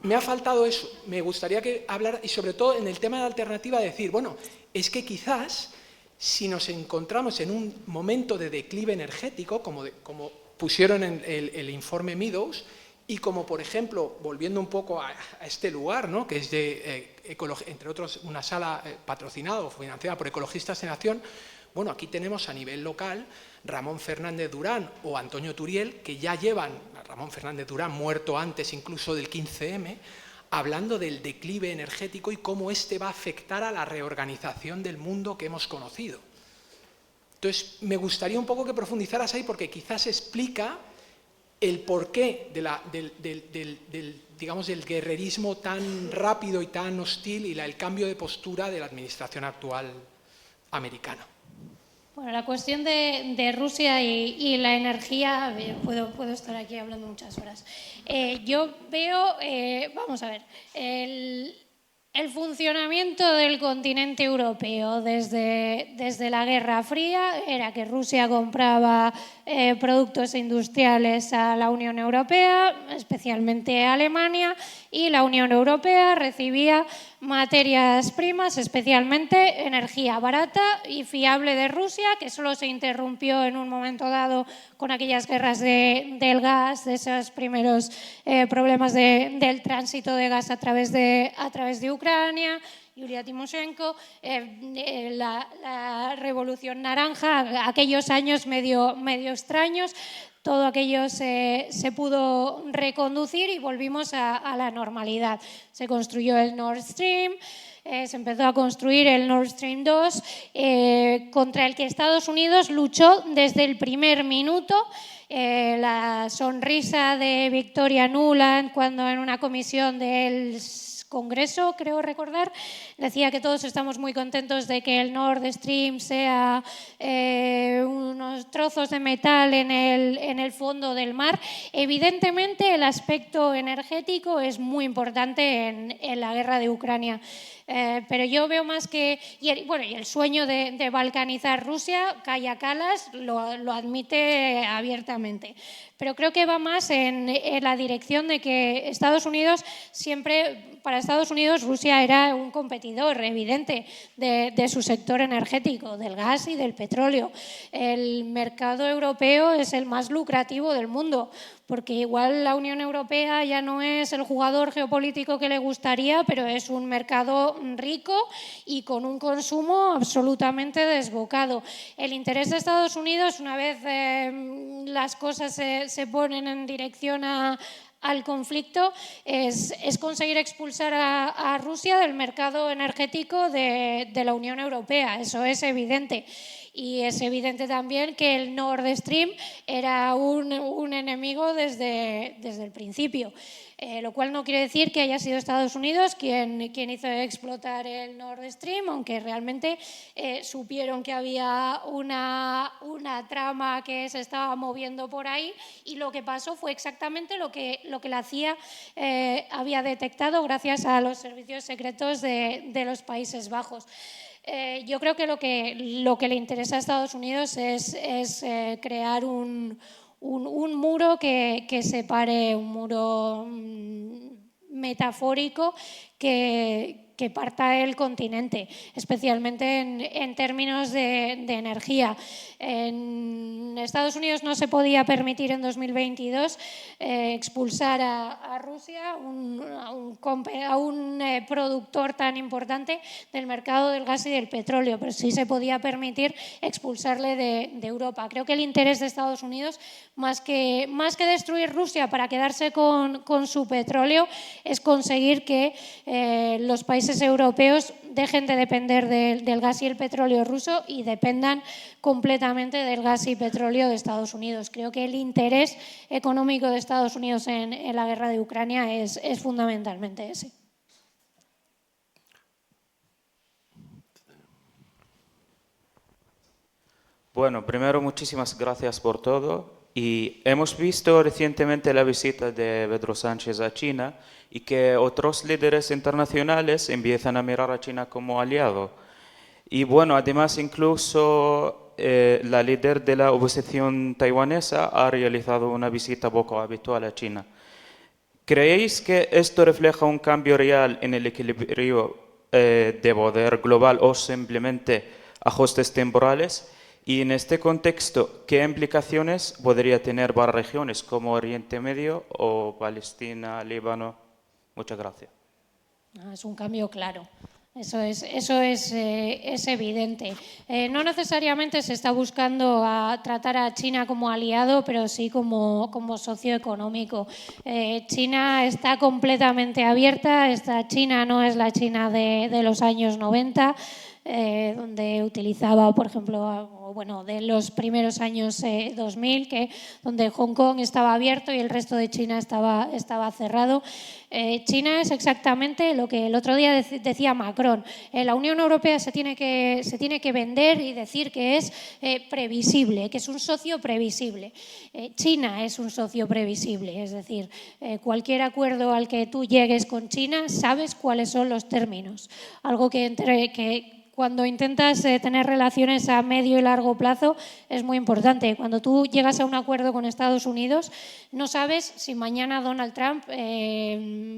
me ha faltado eso. Me gustaría que hablara, y sobre todo en el tema de la alternativa, decir, bueno, es que quizás si nos encontramos en un momento de declive energético, como pusieron en el informe Meadows, y como, por ejemplo, volviendo un poco a este lugar, ¿no?, que es de, entre otros, una sala patrocinada o financiada por Ecologistas en Acción, bueno, aquí tenemos a nivel local Ramón Fernández Durán o Antonio Turiel, que ya llevan, Ramón Fernández Durán muerto antes incluso del 15M, hablando del declive energético y cómo este va a afectar a la reorganización del mundo que hemos conocido. Entonces, me gustaría un poco que profundizaras ahí, porque quizás explica el porqué digamos, del guerrerismo tan rápido y tan hostil y el cambio de postura de la administración actual americana. Bueno, la cuestión de Rusia y la energía, puedo estar aquí hablando muchas horas. Yo veo, vamos a ver, el funcionamiento del continente europeo desde la Guerra Fría era que Rusia compraba productos industriales a la Unión Europea, especialmente a Alemania, y la Unión Europea recibía materias primas, especialmente energía barata y fiable de Rusia, que solo se interrumpió en un momento dado con aquellas guerras del gas, de esos primeros problemas del tránsito de gas a través de Ucrania, Yulia Timoshenko, la Revolución Naranja, aquellos años medio extraños. Todo aquello se pudo reconducir y volvimos a la normalidad. Se construyó el Nord Stream, se empezó a construir el Nord Stream 2, contra el que Estados Unidos luchó desde el primer minuto. La sonrisa de Victoria Nuland cuando en una comisión del Congreso, creo recordar, decía que todos estamos muy contentos de que el Nord Stream sea unos trozos de metal en el fondo del mar. Evidentemente, el aspecto energético es muy importante en la guerra de Ucrania. Pero yo veo más que... Y el sueño de balcanizar Rusia, Kaja Kallas lo admite abiertamente. Pero creo que va más en la dirección de que Estados Unidos para Estados Unidos Rusia era un competidor evidente de su sector energético, del gas y del petróleo. El mercado europeo es el más lucrativo del mundo, porque igual la Unión Europea ya no es el jugador geopolítico que le gustaría, pero es un mercado rico y con un consumo absolutamente desbocado. El interés de Estados Unidos, una vez las cosas se ponen en dirección al conflicto, es conseguir expulsar a Rusia del mercado energético de la Unión Europea. Eso es evidente. Y es evidente también que el Nord Stream era un enemigo desde el principio, lo cual no quiere decir que haya sido Estados Unidos quien hizo explotar el Nord Stream, aunque realmente supieron que había una trama que se estaba moviendo por ahí, y lo que pasó fue exactamente lo que la CIA había detectado gracias a los servicios secretos de los Países Bajos. Yo creo que lo que le interesa a Estados Unidos es crear un muro que separe, un muro metafórico que que parta el continente, especialmente en términos de energía. En Estados Unidos no se podía permitir en 2022 expulsar a Rusia, a un productor tan importante del mercado del gas y del petróleo, pero sí se podía permitir expulsarle de Europa. Creo que el interés de Estados Unidos, más que destruir Rusia para quedarse con su petróleo, es conseguir que los países europeos dejen de depender del gas y el petróleo ruso y dependan completamente del gas y petróleo de Estados Unidos. Creo que el interés económico de Estados Unidos en la guerra de Ucrania es fundamentalmente ese. Bueno, primero, muchísimas gracias por todo. Y hemos visto recientemente la visita de Pedro Sánchez a China y que otros líderes internacionales empiezan a mirar a China como aliado. Y bueno, además incluso la líder de la oposición taiwanesa ha realizado una visita poco habitual a China. ¿Creéis que esto refleja un cambio real en el equilibrio de poder global o simplemente ajustes temporales? Y en este contexto, ¿qué implicaciones podría tener para regiones como Oriente Medio o Palestina, Líbano? Muchas gracias. Es un cambio claro. Eso es evidente. No necesariamente se está buscando tratar a China como aliado, pero sí como socio económico. China está completamente abierta. Esta China no es la China de los años 90, donde utilizaba, por ejemplo, de los primeros años 2000, donde Hong Kong estaba abierto y el resto de China estaba cerrado. China es exactamente lo que el otro día decía Macron. La Unión Europea se tiene que vender y decir que es previsible, que es un socio previsible. China es un socio previsible, es decir, cualquier acuerdo al que tú llegues con China sabes cuáles son los términos. Algo que cuando intentas tener relaciones a medio y largo plazo es muy importante. Cuando tú llegas a un acuerdo con Estados Unidos, no sabes si mañana Donald Trump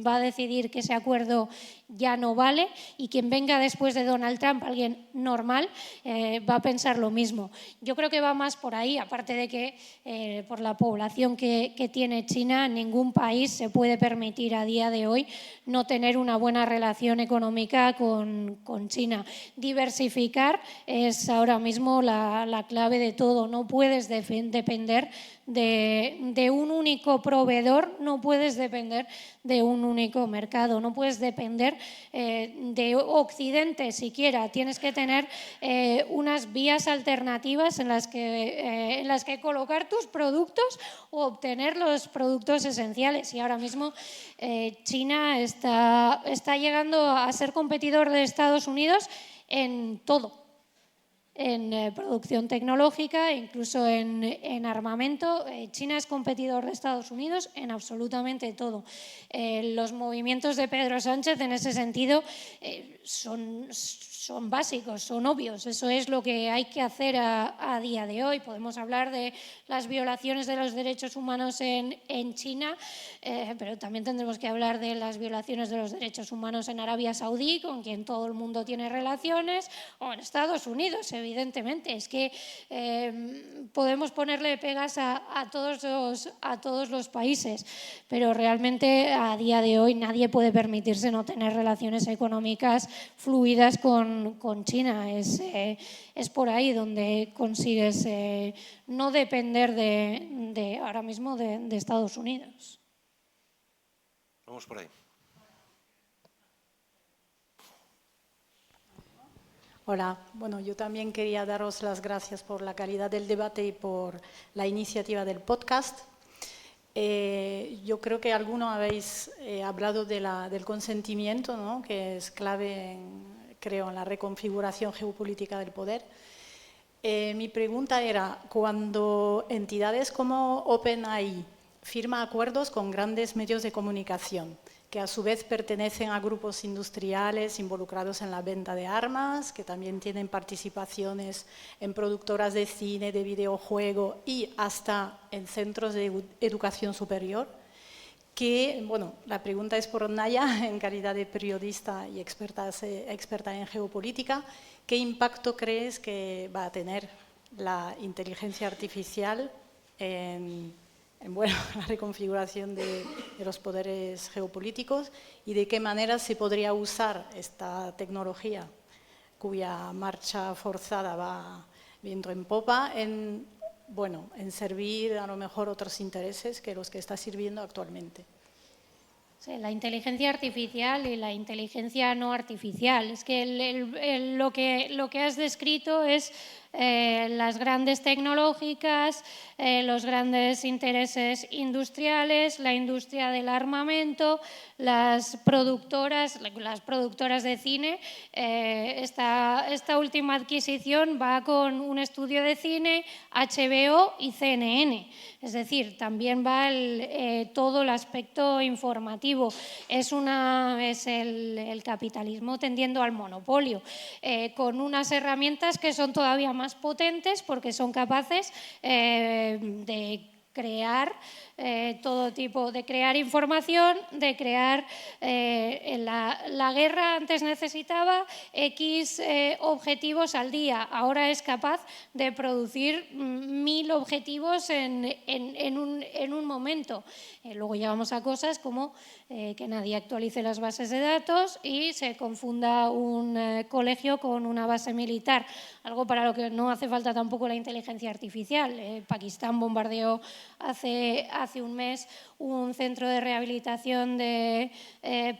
va a decidir que ese acuerdo ya no vale y quien venga después de Donald Trump, alguien normal, va a pensar lo mismo. Yo creo que va más por ahí, aparte de que por la población que tiene China, ningún país se puede permitir a día de hoy no tener una buena relación económica con China. Diversificar es ahora mismo la clave de todo. No puedes depender de un único proveedor, no puedes depender de un único mercado, no puedes depender de Occidente siquiera. Tienes que tener unas vías alternativas en las que colocar tus productos o obtener los productos esenciales. Y ahora mismo China está llegando a ser competidor de Estados Unidos en todo. En producción tecnológica, incluso en armamento. China es competidor de Estados Unidos en absolutamente todo. Los movimientos de Pedro Sánchez en ese sentido son básicos, son obvios. Eso es lo que hay que hacer a día de hoy. Podemos hablar de las violaciones de los derechos humanos en China, pero también tendremos que hablar de las violaciones de los derechos humanos en Arabia Saudí, con quien todo el mundo tiene relaciones, o en Estados Unidos, evidentemente. Es que podemos ponerle pegas a todos los países, pero realmente a día de hoy nadie puede permitirse no tener relaciones económicas fluidas con China. Es por ahí donde consigues no depender ahora mismo de Estados Unidos. Vamos por ahí. Hola, bueno, yo también quería daros las gracias por la calidad del debate y por la iniciativa del podcast. Yo creo que algunos habéis hablado del consentimiento, ¿no?, que es clave, creo, en la reconfiguración geopolítica del poder. Mi pregunta era, cuando entidades como OpenAI firma acuerdos con grandes medios de comunicación, que a su vez pertenecen a grupos industriales involucrados en la venta de armas, que también tienen participaciones en productoras de cine, de videojuego y hasta en centros de educación superior, bueno, la pregunta es por Naya, en calidad de periodista y experta en geopolítica. ¿Qué impacto crees que va a tener la inteligencia artificial en bueno, la reconfiguración de los poderes geopolíticos y de qué manera se podría usar esta tecnología cuya marcha forzada va viento en popa en servir a lo mejor otros intereses que los que está sirviendo actualmente? Sí, la inteligencia artificial y la inteligencia no artificial. Es que lo que has descrito es las grandes tecnológicas, los grandes intereses industriales, la industria del armamento, las productoras de cine. Esta última adquisición va con un estudio de cine, HBO y CNN. Es decir, también va todo el aspecto informativo. Es el capitalismo tendiendo al monopolio, con unas herramientas que son todavía más potentes porque son capaces de crear todo tipo, de crear información, de crear la guerra antes necesitaba X objetivos al día, ahora es capaz de producir 1000 objetivos en un momento. Luego llegamos a cosas como que nadie actualice las bases de datos y se confunda un colegio con una base militar, algo para lo que no hace falta tampoco la inteligencia artificial. Pakistán bombardeó hace un mes un centro de rehabilitación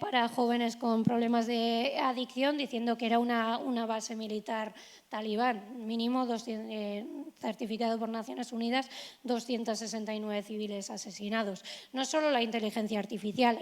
para jóvenes con problemas de adicción, diciendo que era una base militar talibán. Mínimo, certificado por Naciones Unidas, 269 civiles asesinados. No solo la inteligencia artificial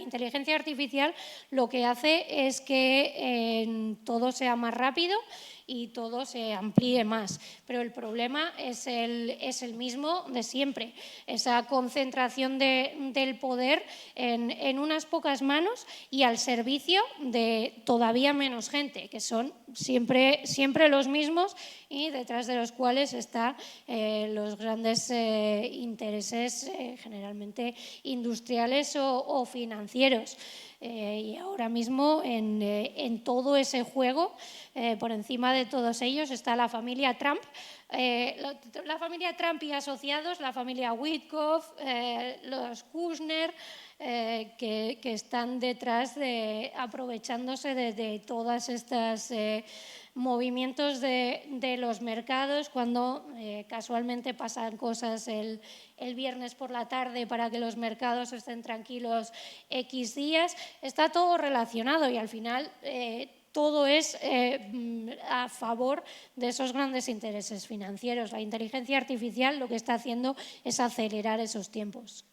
lo que hace es que todo sea más rápido y todo se amplíe más, pero el problema es el mismo de siempre, esa concentración del poder en unas pocas manos y al servicio de todavía menos gente, que son siempre los mismos y detrás de los cuales están los grandes intereses generalmente industriales o financieros. Y ahora mismo en todo ese juego, por encima de todos ellos, está la familia Trump, la familia Trump y asociados, la familia Witkoff, los Kushner, que están detrás aprovechándose de todas estas movimientos de los mercados, cuando casualmente pasan cosas el viernes por la tarde para que los mercados estén tranquilos X días. Está todo relacionado y al final todo es a favor de esos grandes intereses financieros. La inteligencia artificial lo que está haciendo es acelerar esos tiempos.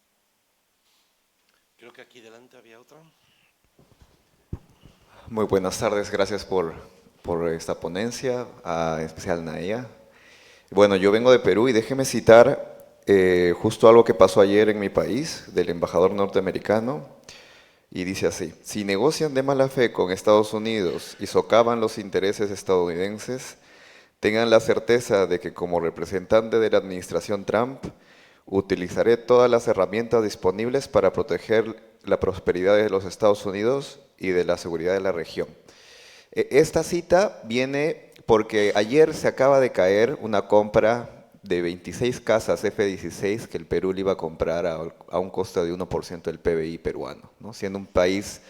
Creo que aquí delante había otra. Muy buenas tardes, gracias por esta ponencia, en especial Naya. Bueno, yo vengo de Perú y déjeme citar justo algo que pasó ayer en mi país, del embajador norteamericano, y dice así: si negocian de mala fe con Estados Unidos y socavan los intereses estadounidenses, tengan la certeza de que como representante de la administración Trump, utilizaré todas las herramientas disponibles para proteger la prosperidad de los Estados Unidos y de la seguridad de la región. Esta cita viene porque ayer se acaba de caer una compra de 26 casas F-16 que el Perú le iba a comprar a un costo de 1% del PBI peruano, ¿no? Siendo un país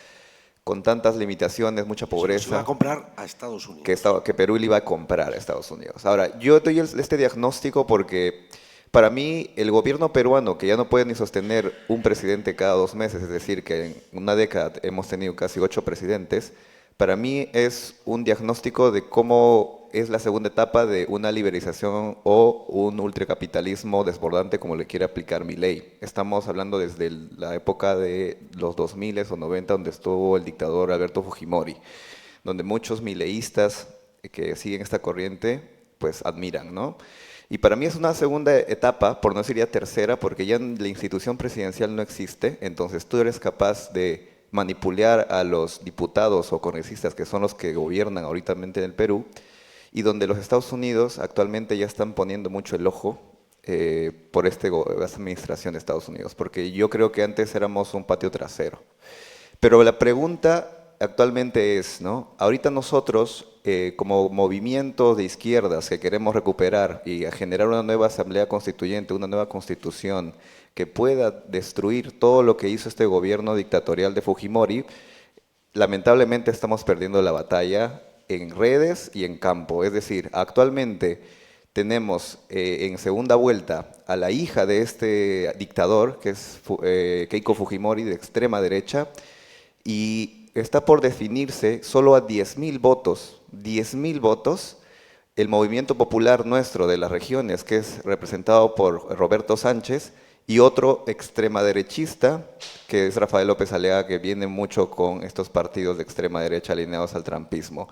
con tantas limitaciones, mucha pobreza. Se va a comprar a Estados Unidos. Que Perú le iba a comprar a Estados Unidos. Ahora, yo doy este diagnóstico porque para mí el gobierno peruano, que ya no puede ni sostener un presidente cada 2 meses, es decir, que en una década hemos tenido casi 8 presidentes, para mí es un diagnóstico de cómo es la segunda etapa de una liberalización o un ultracapitalismo desbordante como le quiere aplicar Milei. Estamos hablando desde la época de los 2000 o 90, donde estuvo el dictador Alberto Fujimori, donde muchos mileístas que siguen esta corriente pues admiran, ¿no? Y para mí es una segunda etapa, por no decir ya tercera, porque ya la institución presidencial no existe, entonces tú eres capaz de manipular a los diputados o congresistas que son los que gobiernan ahorita en el Perú, y donde los Estados Unidos actualmente ya están poniendo mucho el ojo por esta administración de Estados Unidos, porque yo creo que antes éramos un patio trasero. Pero la pregunta actualmente es, ¿no? Ahorita nosotros, como movimiento de izquierdas que queremos recuperar y generar una nueva asamblea constituyente, una nueva constitución que pueda destruir todo lo que hizo este gobierno dictatorial de Fujimori, lamentablemente estamos perdiendo la batalla en redes y en campo. Es decir, actualmente tenemos en segunda vuelta a la hija de este dictador, que es Keiko Fujimori, de extrema derecha, y está por definirse solo a 10.000 votos, 10.000 votos, el movimiento popular nuestro de las regiones, que es representado por Roberto Sánchez, y otro extrema derechista, que es Rafael López Aliaga, que viene mucho con estos partidos de extrema derecha alineados al trumpismo.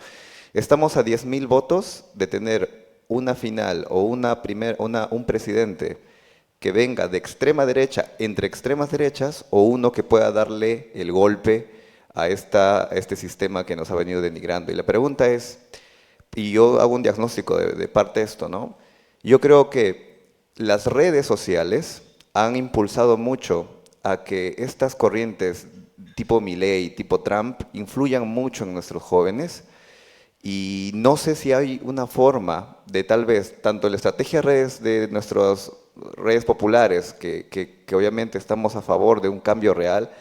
Estamos a 10.000 votos de tener una final o un presidente que venga de extrema derecha, entre extremas derechas, o uno que pueda darle el golpe a este sistema que nos ha venido denigrando. Y la pregunta es, y yo hago un diagnóstico de parte de esto, ¿no? Yo creo que las redes sociales han impulsado mucho a que estas corrientes tipo Milei, tipo Trump, influyan mucho en nuestros jóvenes, y no sé si hay una forma de tal vez, tanto la estrategia de redes de nuestras redes populares, que obviamente estamos a favor de un cambio real,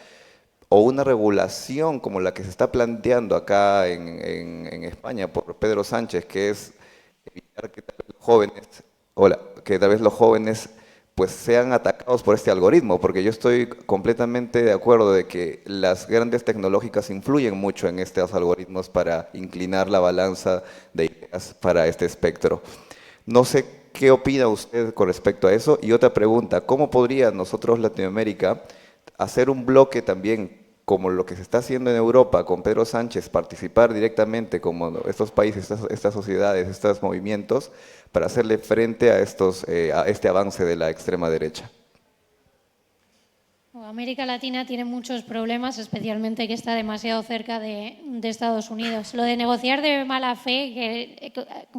o una regulación como la que se está planteando acá en España por Pedro Sánchez, que es evitar que tal vez los jóvenes pues sean atacados por este algoritmo, porque yo estoy completamente de acuerdo de que las grandes tecnológicas influyen mucho en estos algoritmos para inclinar la balanza de ideas para este espectro. No sé qué opina usted con respecto a eso. Y otra pregunta, ¿cómo podría nosotros, Latinoamérica, hacer un bloque también como lo que se está haciendo en Europa con Pedro Sánchez, participar directamente como estos países, estas sociedades, estos movimientos, para hacerle frente a este avance de la extrema derecha? América Latina tiene muchos problemas, especialmente que está demasiado cerca de Estados Unidos. Lo de negociar de mala fe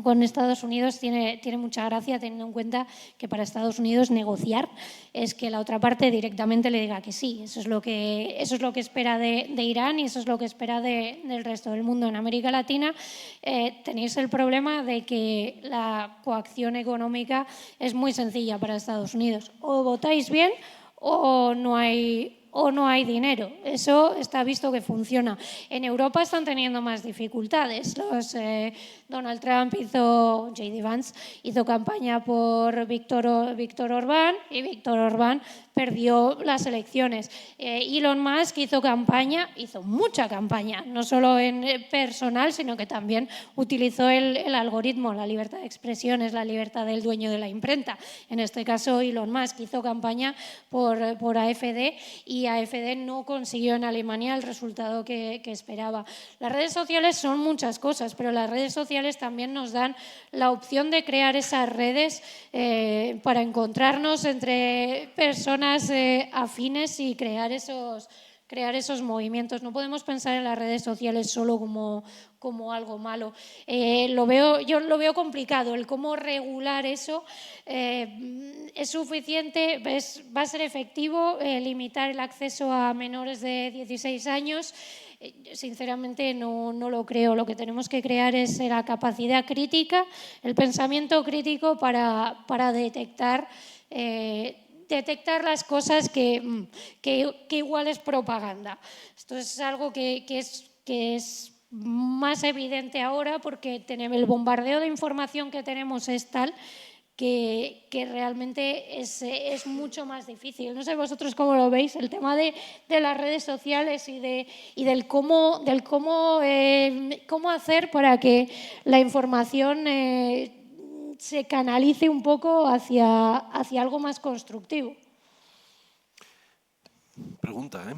con Estados Unidos tiene mucha gracia, teniendo en cuenta que para Estados Unidos negociar es que la otra parte directamente le diga que sí. Eso es lo que espera de Irán, y eso es lo que espera del resto del mundo. En América Latina tenéis el problema de que la coacción económica es muy sencilla para Estados Unidos. O votáis bien o no hay dinero. Eso está visto que funciona. En Europa están teniendo más dificultades. Donald Trump J.D. Vance hizo campaña por Víctor Orbán, y Víctor Orbán perdió las elecciones. Elon Musk hizo mucha campaña, no solo en personal, sino que también utilizó el algoritmo. La libertad de expresión es la libertad del dueño de la imprenta. En este caso, Elon Musk hizo campaña por AfD, y AfD no consiguió en Alemania el resultado que esperaba. Las redes sociales son muchas cosas, pero las redes sociales también nos dan la opción de crear esas redes para encontrarnos entre personas afines y crear esos movimientos. No podemos pensar en las redes sociales solo como algo malo. Yo lo veo complicado, el cómo regular eso. ¿Es suficiente? ¿Va a ser efectivo limitar el acceso a menores de 16 años? Sinceramente no lo creo. Lo que tenemos que crear es la capacidad crítica, el pensamiento crítico para detectar las cosas que igual es propaganda. Esto es algo que es más evidente ahora, porque el bombardeo de información que tenemos es tal que realmente es mucho más difícil. No sé vosotros cómo lo veis, el tema de las redes sociales y del cómo hacer para que la información se canalice un poco hacia algo más constructivo. Pregunta, ¿eh?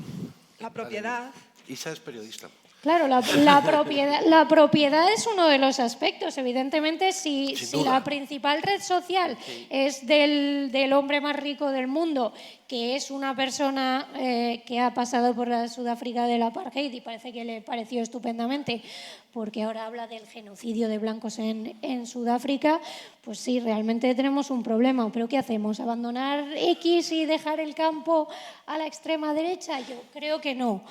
La propiedad. Isa es periodista. Claro, la propiedad es uno de los aspectos. Evidentemente, si la principal red social es del hombre más rico del mundo, que es una persona que ha pasado por la Sudáfrica del apartheid y parece que le pareció estupendamente, porque ahora habla del genocidio de blancos en Sudáfrica, pues sí, realmente tenemos un problema. ¿Pero qué hacemos? ¿Abandonar X y dejar el campo a la extrema derecha? Yo creo que no.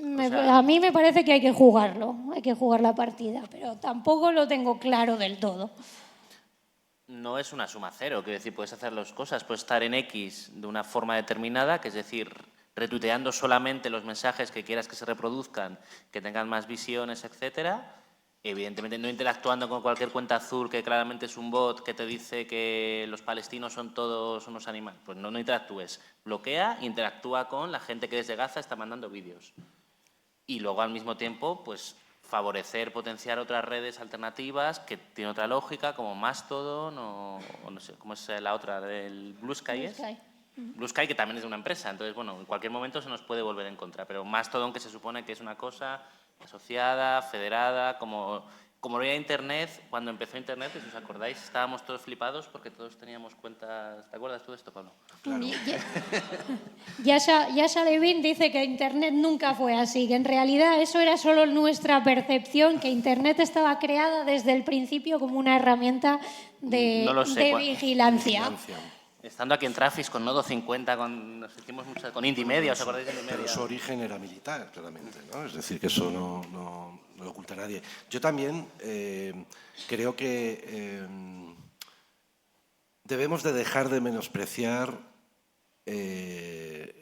A mí me parece que hay que jugarlo, hay que jugar la partida, pero tampoco lo tengo claro del todo. No es una suma cero, quiero decir, puedes hacer las cosas, puedes estar en X de una forma determinada, que es decir, retuiteando solamente los mensajes que quieras que se reproduzcan, que tengan más visiones, etcétera. Evidentemente no interactuando con cualquier cuenta azul que claramente es un bot que te dice que los palestinos son todos unos animales. Pues no interactúes. Bloquea e interactúa con la gente que desde Gaza está mandando vídeos. Y luego al mismo tiempo, pues favorecer, potenciar otras redes alternativas que tienen otra lógica, como Mastodon o no sé, ¿cómo es la otra? ¿Del Blue Sky? Blue Sky, que también es de una empresa. Entonces, bueno, en cualquier momento se nos puede volver en contra. Pero Mastodon, que se supone que es una cosa asociada, federada, como lo era Internet, cuando empezó Internet, si os acordáis, estábamos todos flipados porque todos teníamos cuentas. ¿Te acuerdas tú de esto, Pablo? Claro. Yasha Levin dice que Internet nunca fue así, que en realidad eso era solo nuestra percepción, que Internet estaba creada desde el principio como una herramienta de vigilancia. Estando aquí en Trafis con Nodo 50, nos hicimos con Intimedia, ¿os acordáis de Intimedia? Pero su origen era militar, claramente, ¿no? Es decir, que eso no lo oculta nadie. Yo también creo que debemos de dejar de menospreciar el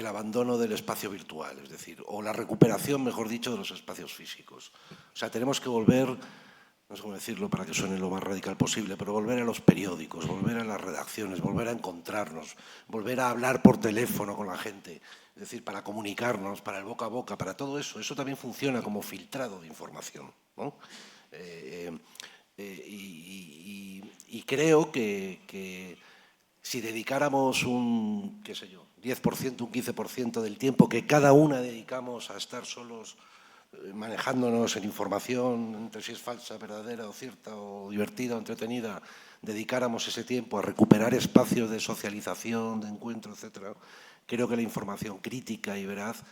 abandono del espacio virtual, es decir, o la recuperación, mejor dicho, de los espacios físicos. O sea, tenemos que volver, no sé cómo decirlo para que suene lo más radical posible, pero volver a los periódicos, volver a las redacciones, volver a encontrarnos, volver a hablar por teléfono con la gente, es decir, para comunicarnos, para el boca a boca, para todo eso. Eso también funciona como filtrado de información, ¿no? Y creo que si dedicáramos un, qué sé yo, 10%, un 15% del tiempo que cada una dedicamos a estar solos manejándonos en información, entre si es falsa, verdadera o cierta, o divertida o entretenida, dedicáramos ese tiempo a recuperar espacios de socialización, de encuentro, etcétera, creo que la información crítica y veraz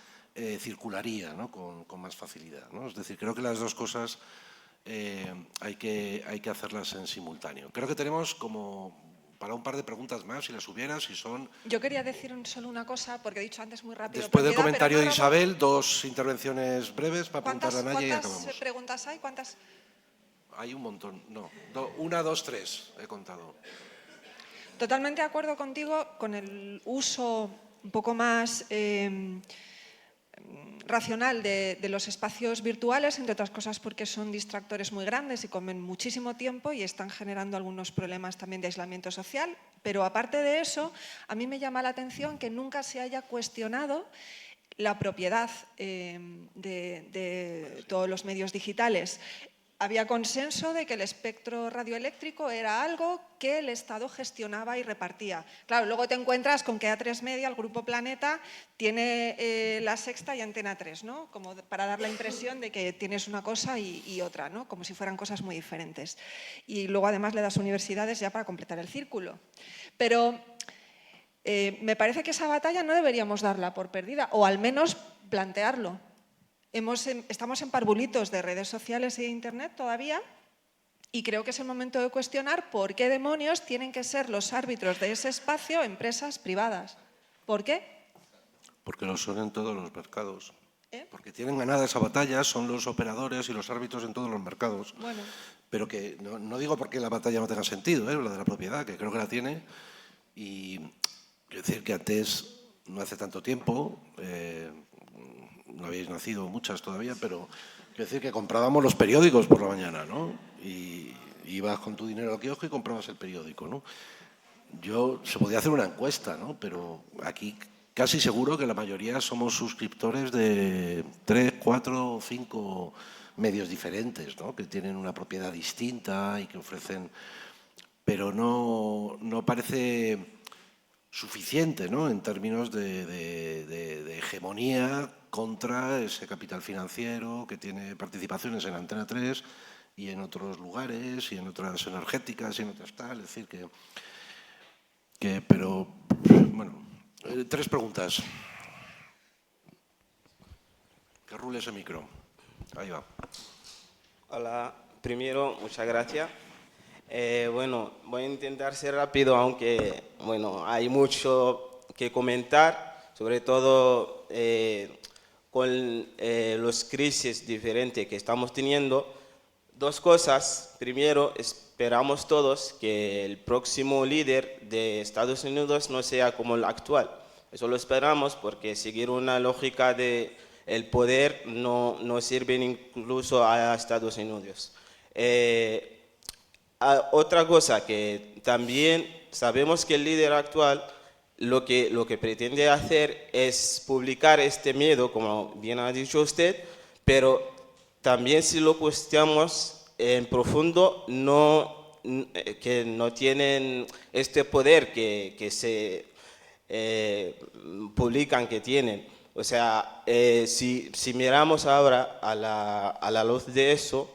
circularía, ¿no? con más facilidad, ¿no? Es decir, creo que las dos cosas hay que hacerlas en simultáneo. Creo que tenemos como para un par de preguntas más, si las hubiera, si son... Yo quería decir solo una cosa, porque he dicho antes muy rápido. Después del comentario de Isabel, dos intervenciones breves para preguntar a Naya y acabamos. ¿Cuántas preguntas hay? ¿Cuántas? Hay un montón, no. 1, 2, 3 he contado. Totalmente de acuerdo contigo con el uso un poco más racional de los espacios virtuales, entre otras cosas porque son distractores muy grandes y comen muchísimo tiempo y están generando algunos problemas también de aislamiento social. Pero aparte de eso, a mí me llama la atención que nunca se haya cuestionado la propiedad de todos los medios digitales. Había consenso de que el espectro radioeléctrico era algo que el Estado gestionaba y repartía. Claro, luego te encuentras con que A3 Media, el Grupo Planeta, tiene La Sexta y Antena 3, ¿no? Como para dar la impresión de que tienes una cosa y otra, ¿no? Como si fueran cosas muy diferentes. Y luego además le das universidades ya para completar el círculo. Pero me parece que esa batalla no deberíamos darla por perdida, o al menos plantearlo. Estamos en parvulitos de redes sociales e Internet todavía y creo que es el momento de cuestionar por qué demonios tienen que ser los árbitros de ese espacio empresas privadas. ¿Por qué? Porque lo son en todos los mercados. Porque tienen ganada esa batalla, son los operadores y los árbitros en todos los mercados. Bueno. Pero que no digo porque la batalla no tenga sentido, la de la propiedad, que creo que la tiene. Y quiero decir que antes, no hace tanto tiempo, no habéis nacido muchas todavía, pero quiero decir que comprábamos los periódicos por la mañana, ¿no? Y ibas con tu dinero al kiosco y comprabas el periódico, ¿no? Se podía hacer una encuesta, ¿no? Pero aquí casi seguro que la mayoría somos suscriptores de 3, 4 o 5 medios diferentes, ¿no? Que tienen una propiedad distinta y que ofrecen... Pero no parece suficiente, ¿no?, en términos de hegemonía contra ese capital financiero que tiene participaciones en Antena 3 y en otros lugares y en otras energéticas y en otras tal. Es decir, pero, bueno, 3 preguntas. Que rule ese micro. Ahí va. Hola, primero, muchas gracias. Bueno, voy a intentar ser rápido, aunque bueno, hay mucho que comentar, sobre todo con los crisis diferentes que estamos teniendo. 2 cosas. Primero, esperamos todos que el próximo líder de Estados Unidos no sea como el actual. Eso lo esperamos porque seguir una lógica de el poder no sirve incluso a Estados Unidos. Otra cosa que también sabemos que el líder actual lo que pretende hacer es publicar este miedo, como bien ha dicho usted, pero también si lo cuestionamos en profundo, que no tienen este poder que se publican que tienen. O sea, si miramos ahora a la luz de eso,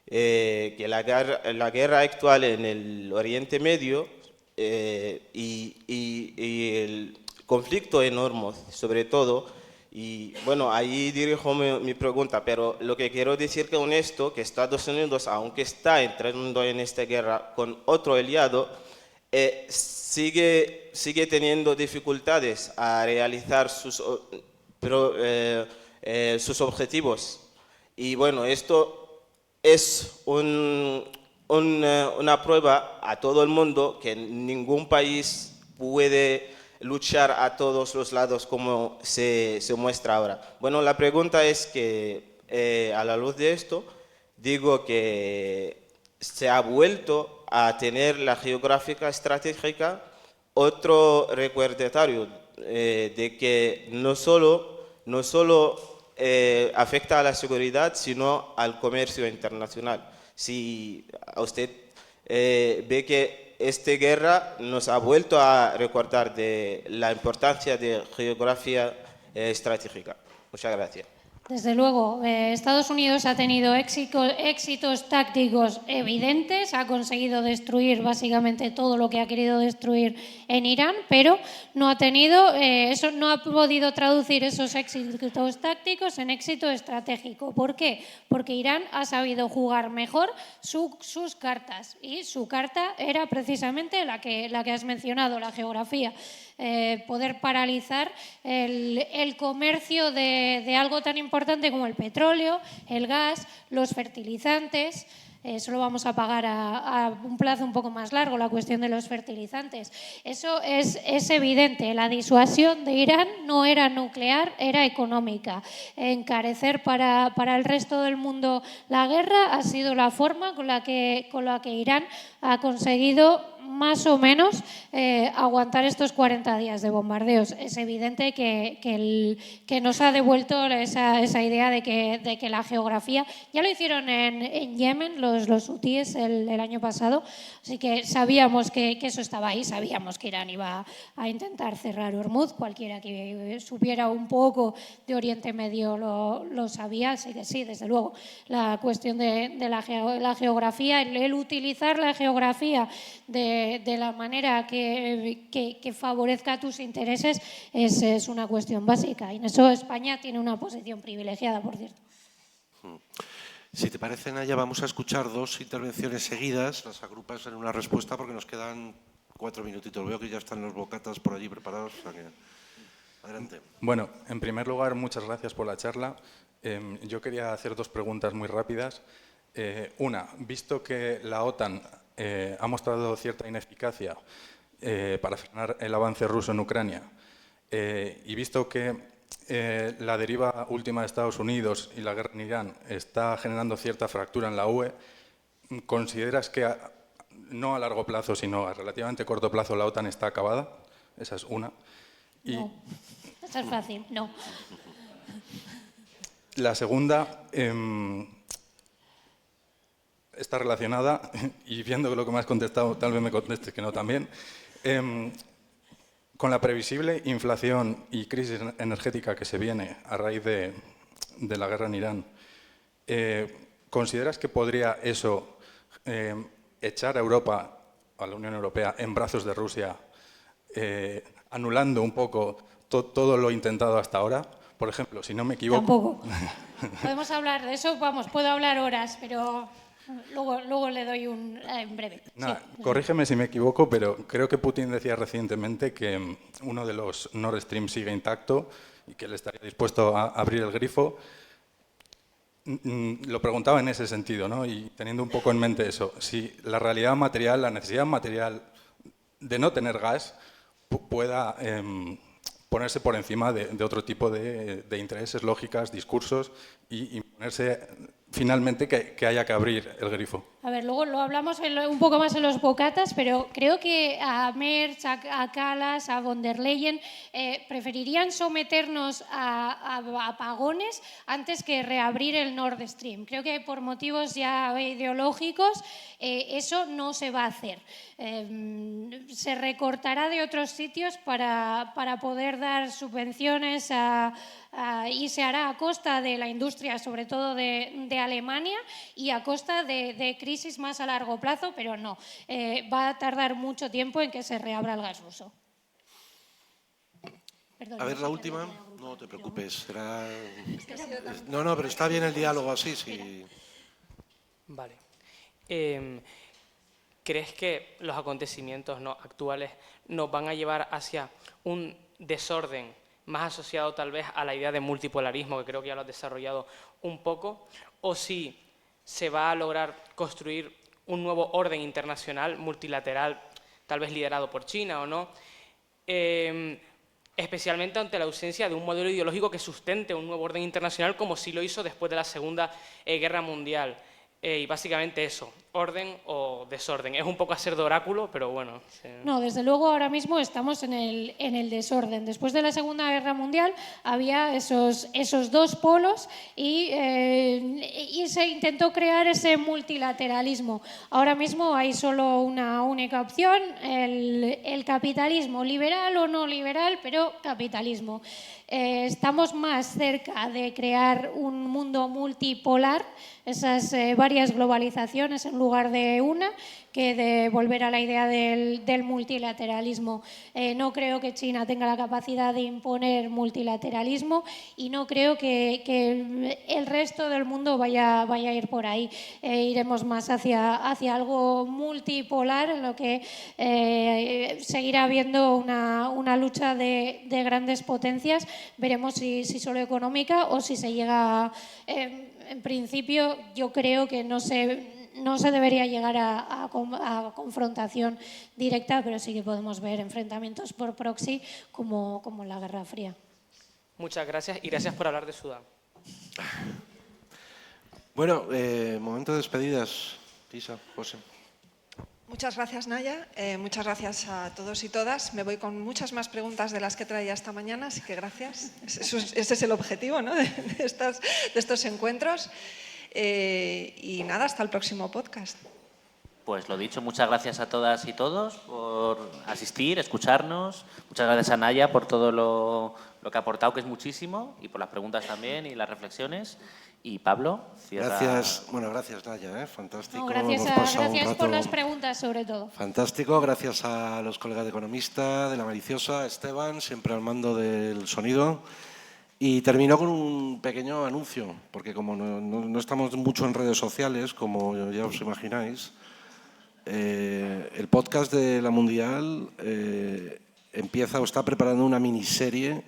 que la guerra actual en el Oriente Medio y el conflicto enorme, sobre todo, y bueno, ahí dirijo mi pregunta, pero lo que quiero decir con esto, que Estados Unidos, aunque está entrando en esta guerra con otro aliado, sigue teniendo dificultades a realizar sus objetivos. Y bueno, esto es una prueba a todo el mundo que ningún país puede luchar a todos los lados como se muestra ahora. Bueno, la pregunta es que a la luz de esto, digo que se ha vuelto a tener la geográfica estratégica otro recordatorio de que no solo afecta a la seguridad, sino al comercio internacional. Si usted ve que esta guerra nos ha vuelto a recordar de la importancia de geografía estratégica. Muchas gracias. Desde luego, Estados Unidos ha tenido éxitos tácticos evidentes, ha conseguido destruir básicamente todo lo que ha querido destruir en Irán, pero no ha podido traducir esos éxitos tácticos en éxito estratégico. ¿Por qué? Porque Irán ha sabido jugar mejor sus cartas, y su carta era precisamente la que has mencionado, la geografía. Poder paralizar el comercio de algo tan importante como el petróleo, el gas, los fertilizantes. Eso lo vamos a pagar a un plazo un poco más largo, la cuestión de los fertilizantes. Eso es evidente. La disuasión de Irán no era nuclear, era económica. Encarecer para el resto del mundo la guerra ha sido la forma con la que Irán ha conseguido más o menos aguantar estos 40 días de bombardeos. Es evidente que nos ha devuelto esa idea de que la geografía, ya lo hicieron en Yemen los hutíes el año pasado, así que sabíamos que eso estaba ahí, sabíamos que Irán iba a intentar cerrar Hormuz, cualquiera que supiera un poco de Oriente Medio lo sabía, así que sí, desde luego, la cuestión de la geografía, el utilizar la geografía de la manera que favorezca a tus intereses es una cuestión básica. Y en eso España tiene una posición privilegiada, por cierto. Si te parece, Naya, vamos a escuchar 2 intervenciones seguidas, las agrupas en una respuesta porque nos quedan 4 minutitos. Veo que ya están los bocatas por allí preparados. O sea que... Adelante. Bueno, en primer lugar, muchas gracias por la charla. Yo quería hacer 2 preguntas muy rápidas. Una, visto que la OTAN ha mostrado cierta ineficacia para frenar el avance ruso en Ucrania y visto que la deriva última de Estados Unidos y la guerra en Irán está generando cierta fractura en la UE, ¿consideras que no a largo plazo, sino a relativamente corto plazo la OTAN está acabada? Esa es una. No, eso es fácil, no. La segunda... está relacionada, y viendo que lo que me has contestado tal vez me contestes que no también. Con la previsible inflación y crisis energética que se viene a raíz de la guerra en Irán, ¿consideras que podría eso echar a Europa, a la Unión Europea, en brazos de Rusia, anulando un poco todo lo intentado hasta ahora? Por ejemplo, si no me equivoco... Tampoco. Podemos hablar de eso, vamos, puedo hablar horas, pero luego le doy un en breve. Nada, Sí. corrígeme si me equivoco, pero creo que Putin decía recientemente que uno de los Nord Stream sigue intacto y que él estaría dispuesto a abrir el grifo. Lo preguntaba en ese sentido, ¿no? Y teniendo un poco en mente eso, si la realidad material, la necesidad material de no tener gas pueda ponerse por encima de otro tipo de intereses, lógicas, discursos y ponerse finalmente que haya que abrir el grifo. A ver, luego lo hablamos un poco más en los bocatas, pero creo que a Merz, a Kallas, a von der Leyen preferirían someternos a apagones antes que reabrir el Nord Stream. Creo que por motivos ya ideológicos eso no se va a hacer. Se recortará de otros sitios para poder dar subvenciones y se hará a costa de la industria, sobre todo de Alemania, y a costa de crisis más a largo plazo, pero no. Va a tardar mucho tiempo en que se reabra el gas ruso. Perdón, A ver, la última. No te preocupes. Será... No, pero está bien el diálogo así, sí. Vale. ¿Crees que los acontecimientos actuales nos van a llevar hacia un desorden más asociado tal vez a la idea de multipolarismo, que creo que ya lo has desarrollado un poco, o si se va a lograr construir un nuevo orden internacional multilateral, tal vez liderado por China o no, especialmente ante la ausencia de un modelo ideológico que sustente un nuevo orden internacional como sí lo hizo después de la Segunda Guerra Mundial? Y básicamente eso, orden o desorden. Es un poco hacer de oráculo, pero bueno. Sí. No, desde luego ahora mismo estamos en el desorden. Después de la Segunda Guerra Mundial había esos dos polos y se intentó crear ese multilateralismo. Ahora mismo hay solo una única opción, el capitalismo, liberal o no liberal, pero capitalismo. Estamos más cerca de crear un mundo multipolar, esas varias globalizaciones en lugar de una, que de volver a la idea del multilateralismo. No creo que China tenga la capacidad de imponer multilateralismo y no creo que el resto del mundo vaya a ir por ahí. Iremos más hacia algo multipolar, en lo que seguirá habiendo una lucha de grandes potencias. Veremos si solo económica o si se llega en principio, yo creo que no se debería llegar a confrontación directa, pero sí que podemos ver enfrentamientos por proxy como en la Guerra Fría. Muchas gracias y gracias por hablar de Sudán. Bueno, momento de despedidas. Isa, José. Muchas gracias, Naya. Muchas gracias a todos y todas. Me voy con muchas más preguntas de las que traía esta mañana, así que gracias. Ese es el objetivo, ¿no? de estos encuentros. Y nada, hasta el próximo podcast. Pues lo dicho, muchas gracias a todas y todos por asistir, escucharnos. Muchas gracias a Naya por todo lo que ha aportado, que es muchísimo, y por las preguntas también y las reflexiones. Y Pablo, cierra... Gracias, gracias Naya, fantástico. No, gracias por las preguntas, sobre todo. Fantástico, gracias a los colegas de Economista, de La Maliciosa, Esteban, siempre al mando del sonido. Y termino con un pequeño anuncio, porque como no estamos mucho en redes sociales, como ya os imagináis, el podcast de La Mundial empieza o está preparando una miniserie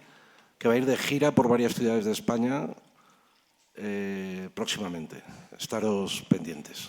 que va a ir de gira por varias ciudades de España próximamente. Estaros pendientes.